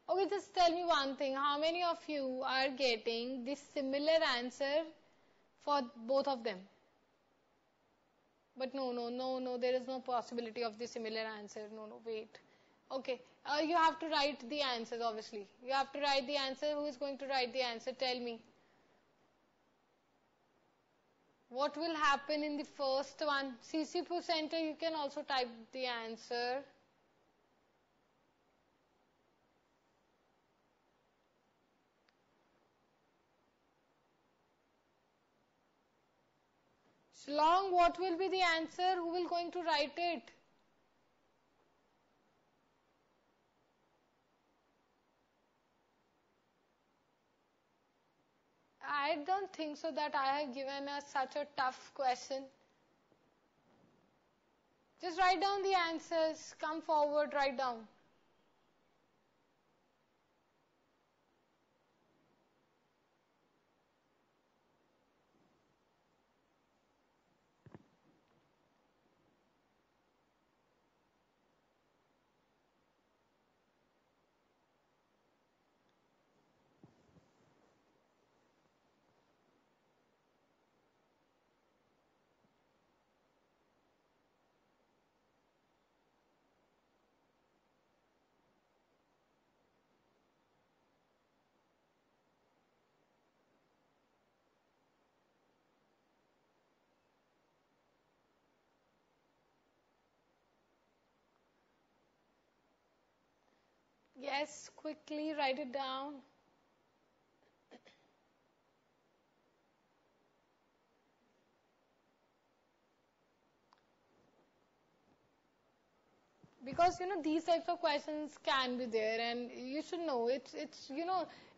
Okay, just tell me one thing. How many of you are getting this similar answer for both of them? But no, there is no possibility of the similar answer. No, wait. Okay, you have to write the answers, obviously. You have to write the answer. Who is going to write the answer? Tell me. What will happen in the first one? CCPU Center, you can also type the answer. Long, what will be the answer? Who will going to write it? I don't think so that I have given us such a tough question. Just write down the answers. Come forward, write down. Yes, quickly write it down. Because these types of questions can be there, and you should know it's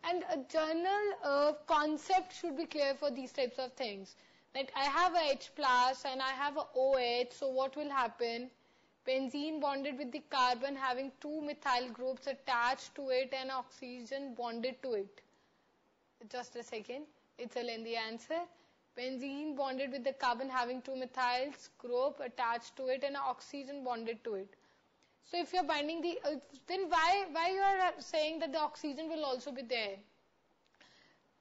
and a journal concept should be clear for these types of things. Like I have a H plus and I have a OH, so what will happen? Benzene bonded with the carbon having two methyl groups attached to it and oxygen bonded to it. Just a second, it's a lengthy answer. Benzene bonded with the carbon having two methyls group attached to it and oxygen bonded to it. So if you're binding the, then why you are saying that the oxygen will also be there?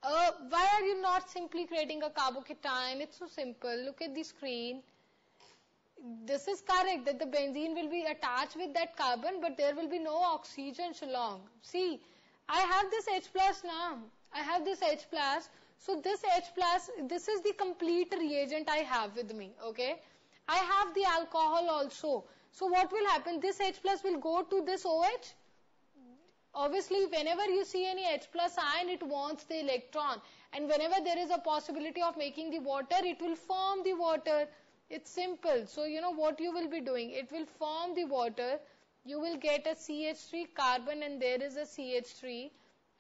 Why are you not simply creating a carbocation? It's so simple. Look at the screen. This is correct that the benzene will be attached with that carbon, but there will be no oxygen along. See, I have this H plus now. I have this H plus. So this H plus, this is the complete reagent I have with me. Okay. I have the alcohol also. So what will happen? This H plus will go to this OH. Obviously, whenever you see any H plus ion, it wants the electron. And whenever there is a possibility of making the water, it will form the water. It's simple. So, what you will be doing? It will form the water. you will get a CH3 carbon and there is a CH3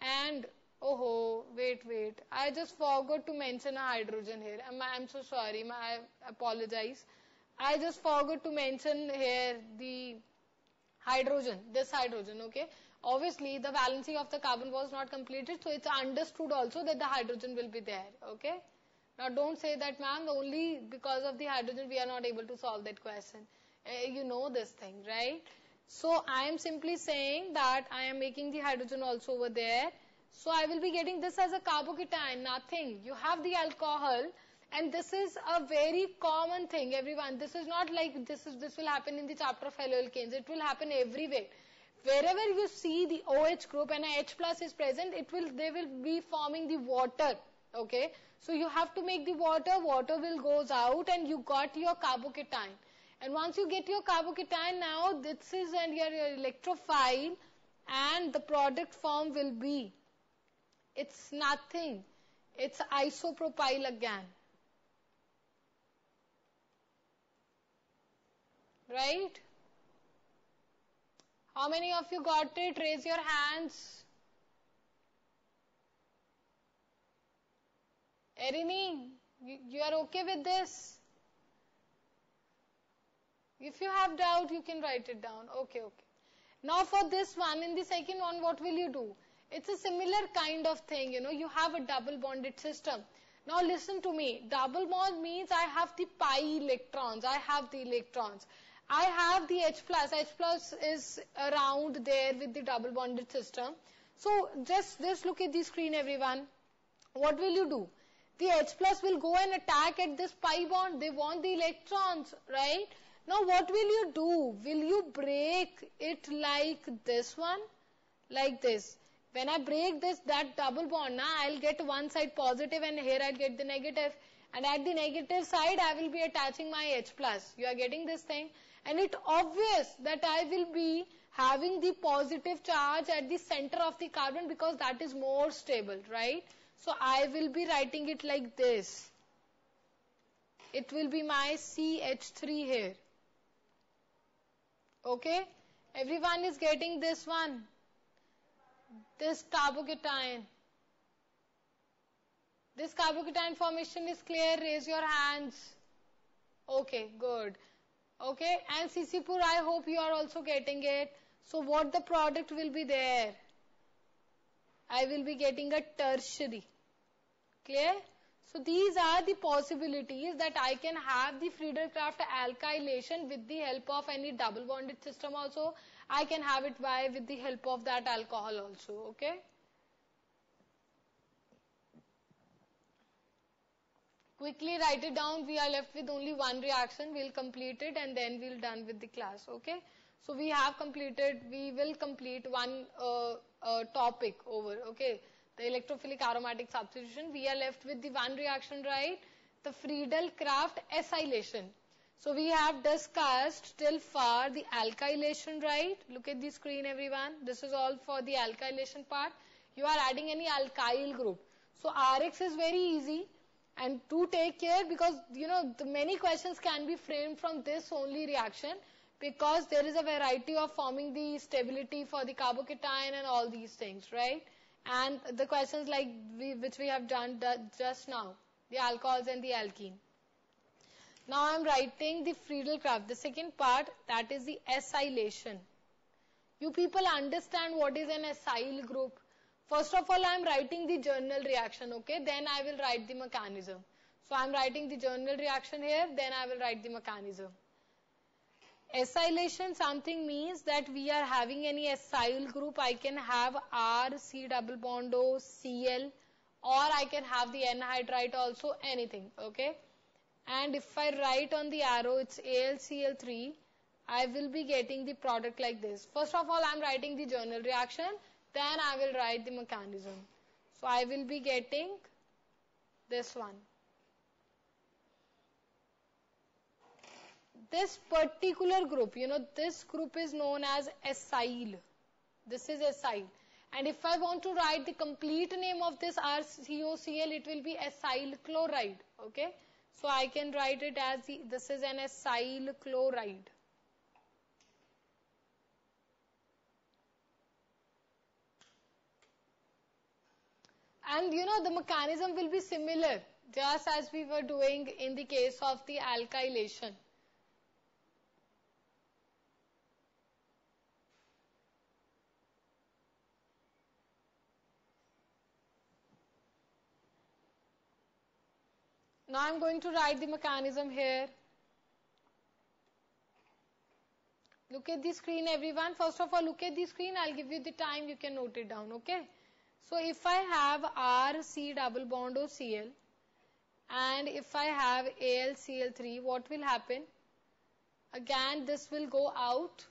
and oh wait, I just forgot to mention a hydrogen here. I'm so sorry, I apologize. I just forgot to mention here the hydrogen, this hydrogen, okay. Obviously the valency of the carbon was not completed, so it's understood also that the hydrogen will be there, okay. Now don't say that, ma'am, only because of the hydrogen we are not able to solve that question. You know this thing, right? So I am simply saying that I am making the hydrogen also over there. So I will be getting this as a carbocation, nothing. You have the alcohol, and this is a very common thing, everyone. This is not like this will happen in the chapter of haloalkanes. It will happen everywhere. Wherever you see the OH group and a H plus is present, they will be forming the water, okay. So you have to make the water will goes out and you got your carbocation. And once you get your carbocation, now this is your electrophile and the product form will be, it's nothing, it's isopropyl again. Right? How many of you got it? Raise your hands. Erini, you are okay with this? If you have doubt, you can write it down. Okay. Now for this one, in the second one, what will you do? It's a similar kind of thing, you have a double bonded system. Now listen to me. Double bond means I have the pi electrons. I have the electrons. I have the H plus. H plus is around there with the double bonded system. So just look at the screen, everyone. What will you do? The H plus will go and attack at this pi bond. They want the electrons, right? Now what will you do? Will you break it like this one? Like this. When I break that double bond, I'll get one side positive and here I'll get the negative. And at the negative side, I will be attaching my H plus. You are getting this thing? And it's obvious that I will be having the positive charge at the center of the carbon because that is more stable, right? So I will be writing it like this. It will be my CH3 here. Okay? Everyone is getting this one. This carbocation. This carbocation formation is clear. Raise your hands. Okay, good. Okay, and Sisipur, I hope you are also getting it. So what the product will be there? I will be getting a tertiary. Clear? So these are the possibilities that I can have the Friedel-Crafts alkylation with the help of any double bonded system also. I can have it with the help of that alcohol also. Okay? Quickly write it down. We are left with only one reaction. We'll complete it and then we'll done with the class. Okay? So we will complete one topic over. Okay? The electrophilic aromatic substitution. We are left with the one reaction, right? The Friedel-Crafts acylation. So we have discussed till far the alkylation, right? Look at the screen, everyone. This is all for the alkylation part. You are adding any alkyl group. So Rx is very easy. And to take care, because the many questions can be framed from this only reaction, because there is a variety of forming the stability for the carbocation and all these things, right? And the questions like which we have done just now, the alcohols and the alkene. Now I am writing the Friedel-Crafts, the second part, that is the acylation. You people understand what is an acyl group. First of all, I am writing the journal reaction, okay? Then I will write the mechanism. So I am writing the journal reaction here, then I will write the mechanism. Acylation something means that we are having any acyl group. I can have R, C double bond O, Cl, or I can have the anhydride also, anything, okay? And if I write on the arrow, it's AlCl3, I will be getting the product like this. First of all, I am writing the journal reaction, then I will write the mechanism. So I will be getting this one. This particular group, this group is known as acyl. This is acyl. And if I want to write the complete name of this RCOCl, it will be acyl chloride. Okay? So I can write it as this is an acyl chloride. And the mechanism will be similar, just as we were doing in the case of the alkylation. Now I'm going to write the mechanism here. Look at the screen, everyone. First of all, look at the screen. I'll give you the time. You can note it down, okay? So if I have RC double bond OCl and if I have AlCl3, what will happen? Again, this will go out.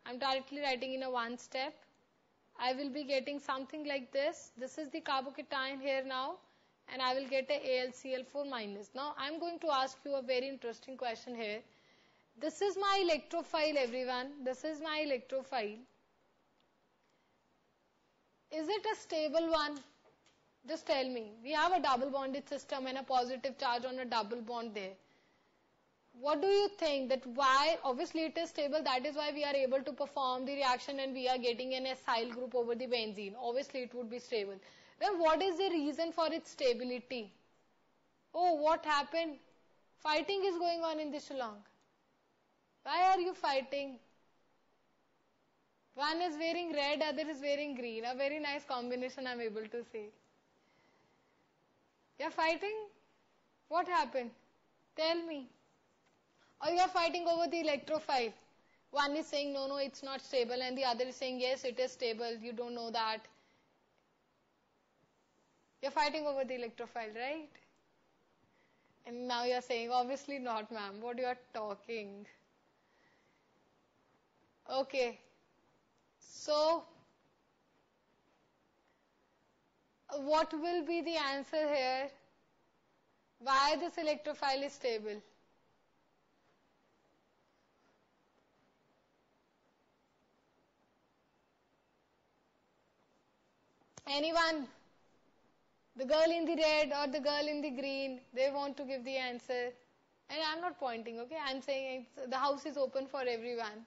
I'm directly writing in a one step. I will be getting something like this. This is the carbocation here now. And I will get a AlCl4 minus. Now, I'm going to ask you a very interesting question here. This is my electrophile, everyone. This is my electrophile. Is it a stable one? Just tell me. We have a double bonded system and a positive charge on a double bond there. What do you think that why? Obviously, it is stable. That is why we are able to perform the reaction and we are getting an acyl group over the benzene. Obviously, it would be stable. Then what is the reason for its stability? Oh, what happened? Fighting is going on in the Shillong. Why are you fighting? One is wearing red, other is wearing green. A very nice combination, I'm able to say. You're fighting? What happened? Tell me. Or you're fighting over the electrophile. One is saying, no, it's not stable. And the other is saying, yes, it is stable. You don't know that. You're fighting over the electrophile, right? And now you're saying, obviously not, ma'am. What you are talking? Okay. So, what will be the answer here? Why this electrophile is stable? Anyone? The girl in the red or the girl in the green, they want to give the answer. And I'm not pointing, okay? I'm saying the house is open for everyone.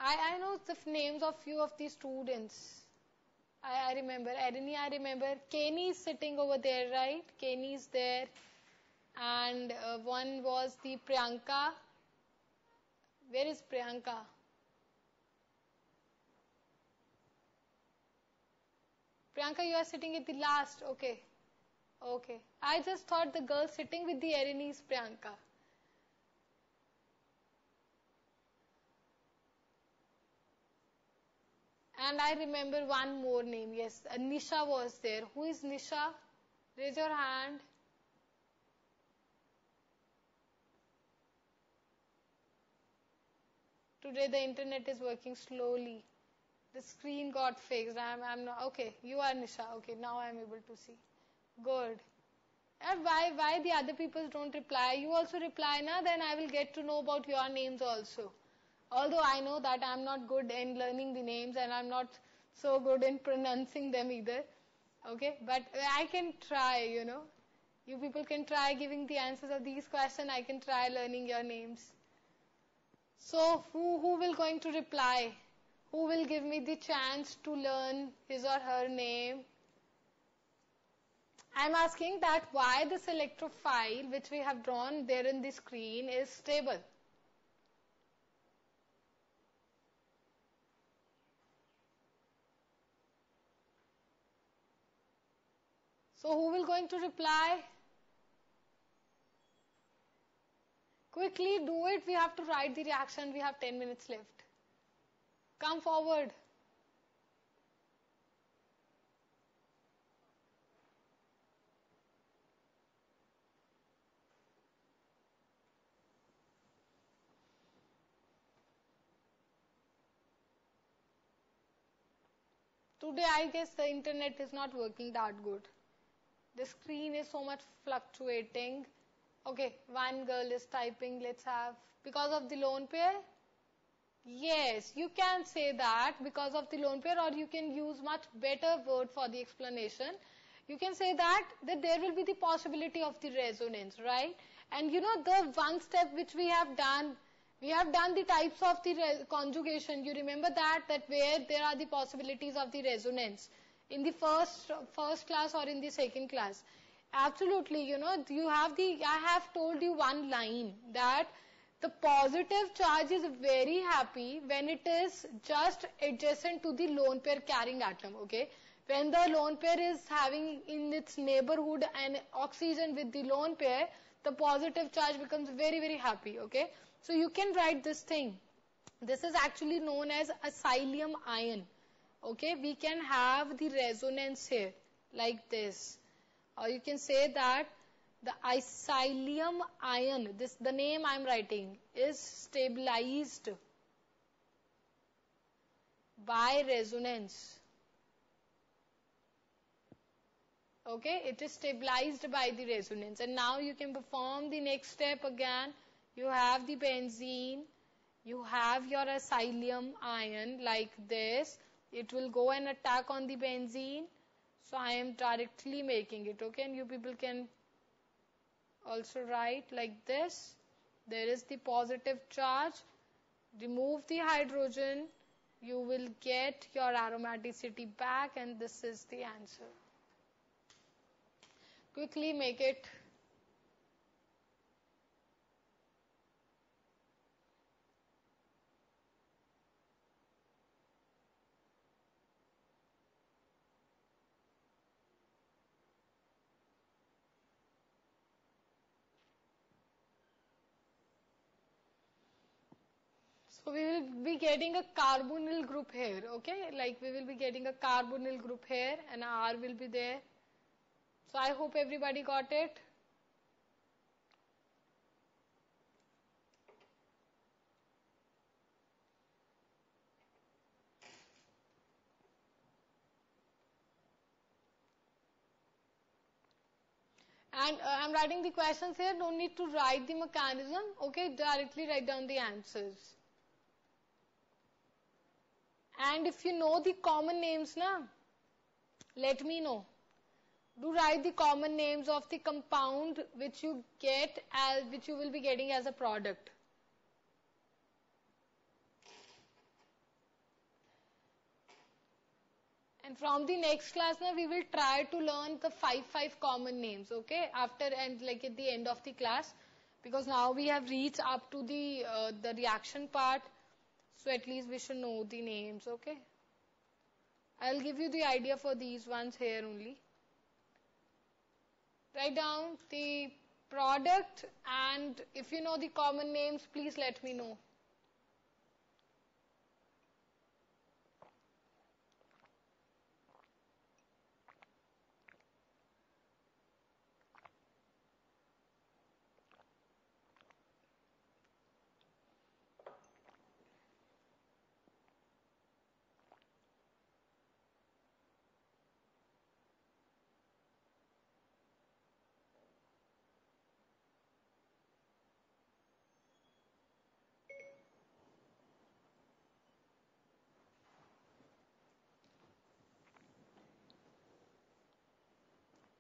I know the names of few of the students. I remember. Erini, I remember. Kenny is sitting over there, right? Kenny is there. And one was the Priyanka. Where is Priyanka? Priyanka, you are sitting at the last. Okay. Okay. I just thought the girl sitting with the Erini is Priyanka. And I remember one more name. Yes, Nisha was there. Who is Nisha? Raise your hand. Today the internet is working slowly. The screen got fixed. I'm not. Okay, you are Nisha. Okay, now I'm able to see. Good. And why the other people don't reply? You also reply, na? Then I will get to know about your names also. Although I know that I'm not good in learning the names and I'm not so good in pronouncing them either. Okay, but I can try, You people can try giving the answers of these questions. I can try learning your names. So, who will going to reply? Who will give me the chance to learn his or her name? I'm asking that why this electrophile which we have drawn there in the screen is stable. So who will going to reply? Quickly do it. We have to write the reaction. We have 10 minutes left. Come forward. Today I guess the internet is not working that good. The screen is so much fluctuating. Okay, one girl is typing, let's have, because of the lone pair? Yes, you can say that because of the lone pair, or you can use much better word for the explanation. You can say that there will be the possibility of the resonance, right? And the one step which we have done the types of the conjugation. You remember that where there are the possibilities of the resonance in the first class or in the second class. Absolutely, I have told you one line that the positive charge is very happy when it is just adjacent to the lone pair carrying atom, okay? When the lone pair is having in its neighborhood an oxygen with the lone pair, the positive charge becomes very, very happy, okay? So you can write this thing. This is actually known as acylium ion, okay? We can have the resonance here like this. Or you can say that the acylium ion, the name I am writing, is stabilized by resonance. Okay, it is stabilized by the resonance. And now you can perform the next step again. You have the benzene, you have your acylium ion like this. It will go and attack on the benzene. So I am directly making it, okay? And you people can also write like this. There is the positive charge. Remove the hydrogen. You will get your aromaticity back, and this is the answer. Quickly make it. So we will be getting a carbonyl group here, okay? Like we will be getting a carbonyl group here and R will be there. So I hope everybody got it. And I'm writing the questions here. Don't need to write the mechanism, okay? Directly write down the answers. And if you know the common names, let me know. Do write the common names of the compound which you will be getting as a product. And from the next class we will try to learn the 5 common names, okay? After and like at the end of the class, because now we have reached up to the reaction part. So at least we should know the names, okay? I'll give you the idea for these ones here only. Write down the product, and if you know the common names, please let me know.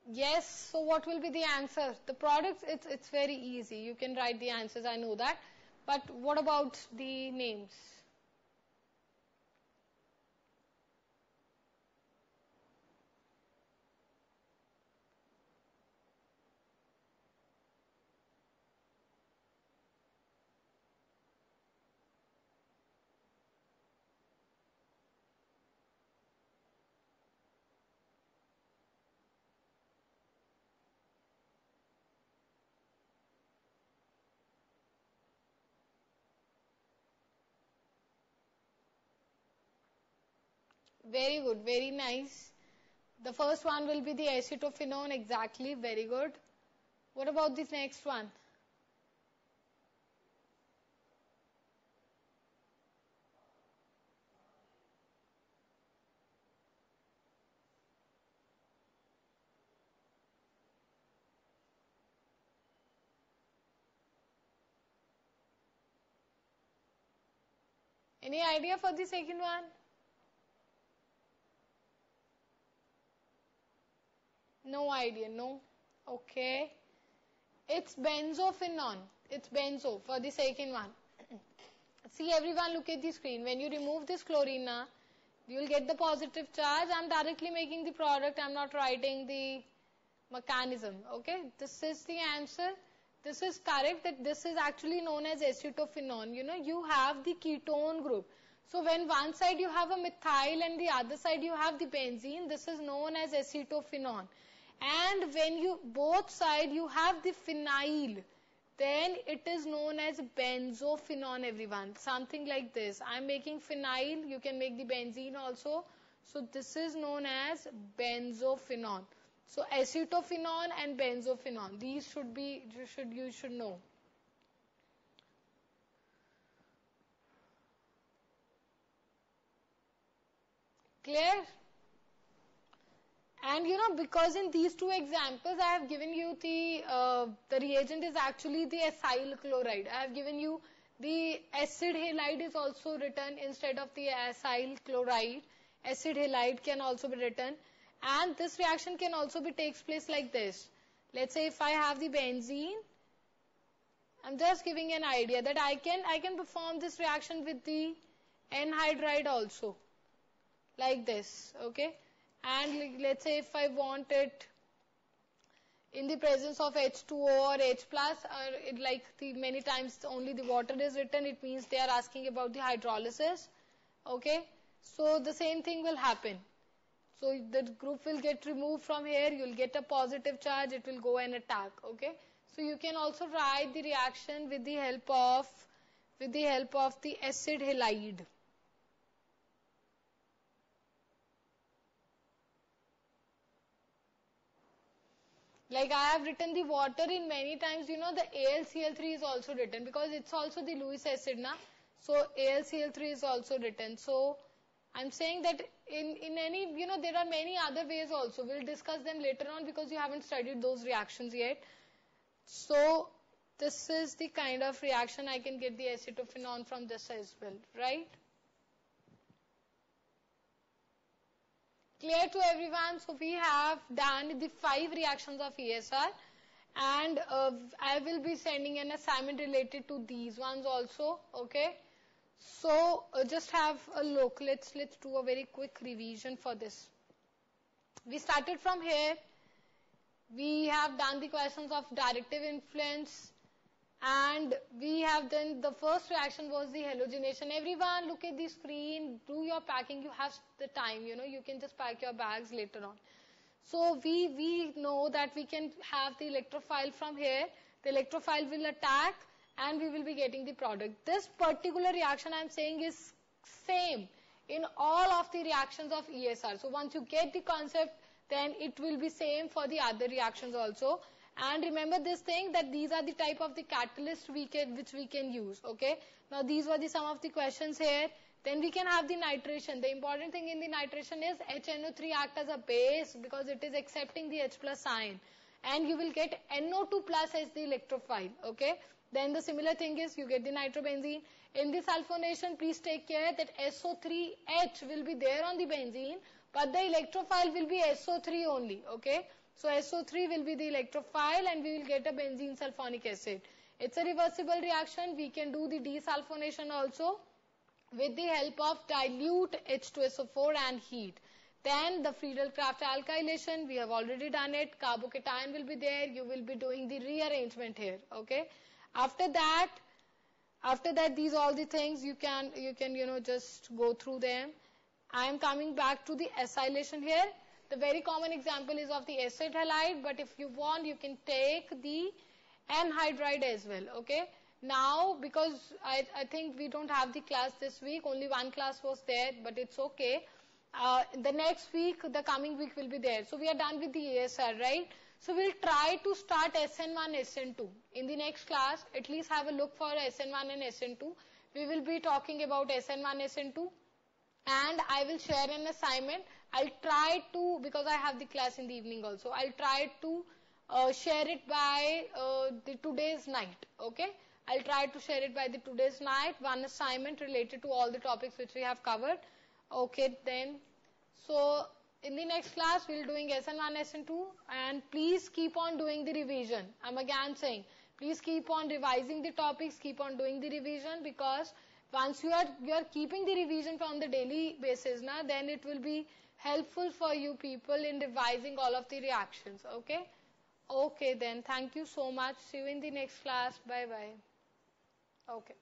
Yes, so what will be the answer? The products, it's very easy. You can write the answers, I know that. But what about the names? Very good, very nice. The first one will be the acetophenone, exactly, very good. What about this next one? Any idea for the second one? No idea, no? Okay. It's benzophenone. It's benzo for the second one. See everyone, look at the screen. When you remove this chlorine, you will get the positive charge. I'm directly making the product. I'm not writing the mechanism. Okay, this is the answer. This is correct, that this is actually known as acetophenone. You know, you have the ketone group. So when one side you have a methyl and the other side you have the benzene, this is known as acetophenone. And when you both side you have the phenyl, then it is known as benzophenone, everyone. Something like this. I am making phenyl, you can make the benzene also. So this is known as benzophenone. So acetophenone and benzophenone, these should be, you should know. Clear? And you know, because in these two examples I have given you the reagent is actually the acyl chloride. I have given you the acid halide is also written instead of the acyl chloride. Acid halide can also be written. And this reaction can also be takes place like this. Let's say if I have the benzene, I'm just giving an idea that I can perform this reaction with the anhydride also, like this, okay? And let's say if I want it in the presence of H2O or H plus, or like many times only the water is written, it means they are asking about the hydrolysis, okay? So the same thing will happen. So the group will get removed from here, you will get a positive charge, it will go and attack, okay? So you can also write the reaction with the help of the acid halide. Like I have written the water in many times, you know, the AlCl3 is also written because it's also the Lewis acid, na? So AlCl3 is also written. So I'm saying that in any, you know, there are many other ways also. We'll discuss them later on because you haven't studied those reactions yet. So this is the kind of reaction I can get the acetophenone from this as well, right? Clear to everyone? So we have done the 5 reactions of ESR, and I will be sending an assignment related to these ones also, okay? So just have a look. Let's do a very quick revision for this. We started from here. We have done the questions of directive influence, and we have done the first reaction was the halogenation. Everyone look at the screen, do your packing, you have the time, you know, you can just pack your bags later on. So we know that we can have the electrophile from here, the electrophile will attack and we will be getting the product. This particular reaction I am saying is same in all of the reactions of ESR. So once you get the concept, then it will be same for the other reactions also. And remember this thing that these are the type of the catalyst which we can use, okay? Now these were some of the questions here. Then we can have the nitration. The important thing in the nitration is HNO3 act as a base because it is accepting the H plus ion. And you will get NO2 plus as the electrophile, okay? Then the similar thing is you get the nitrobenzene. In the sulfonation, please take care that SO3H will be there on the benzene, but the electrophile will be SO3 only, okay? So SO3 will be the electrophile and we will get a benzene sulfonic acid. It's a reversible reaction. We can do the desulfonation also with the help of dilute H2SO4 and heat. Then the Friedel-Crafts alkylation, we have already done it. Carbocation will be there. You will be doing the rearrangement here, okay? After that, these all the things you can just go through them. I am coming back to the acylation here. The very common example is of the acid halide, but if you want, you can take the anhydride as well, okay? Now, because I think we don't have the class this week, only one class was there, but it's okay. The next week, the coming week will be there. So we are done with the ESR, right? So we'll try to start SN1, SN2. In the next class, at least have a look for SN1 and SN2. We will be talking about SN1, SN2. And I will share an assignment. I'll try to, because I have the class in the evening also, I'll try to share it by the today's night, okay? I'll try to share it by the today's night, one assignment related to all the topics which we have covered. Okay, then. So, in the next class, we'll doing SN1, SN2, and please keep on doing the revision. I'm again saying, please keep on revising the topics, keep on doing the revision, because once you are keeping the revision on the daily basis, then it will be helpful for you people in revising all of the reactions. Okay? Okay then. Thank you so much. See you in the next class. Bye bye. Okay.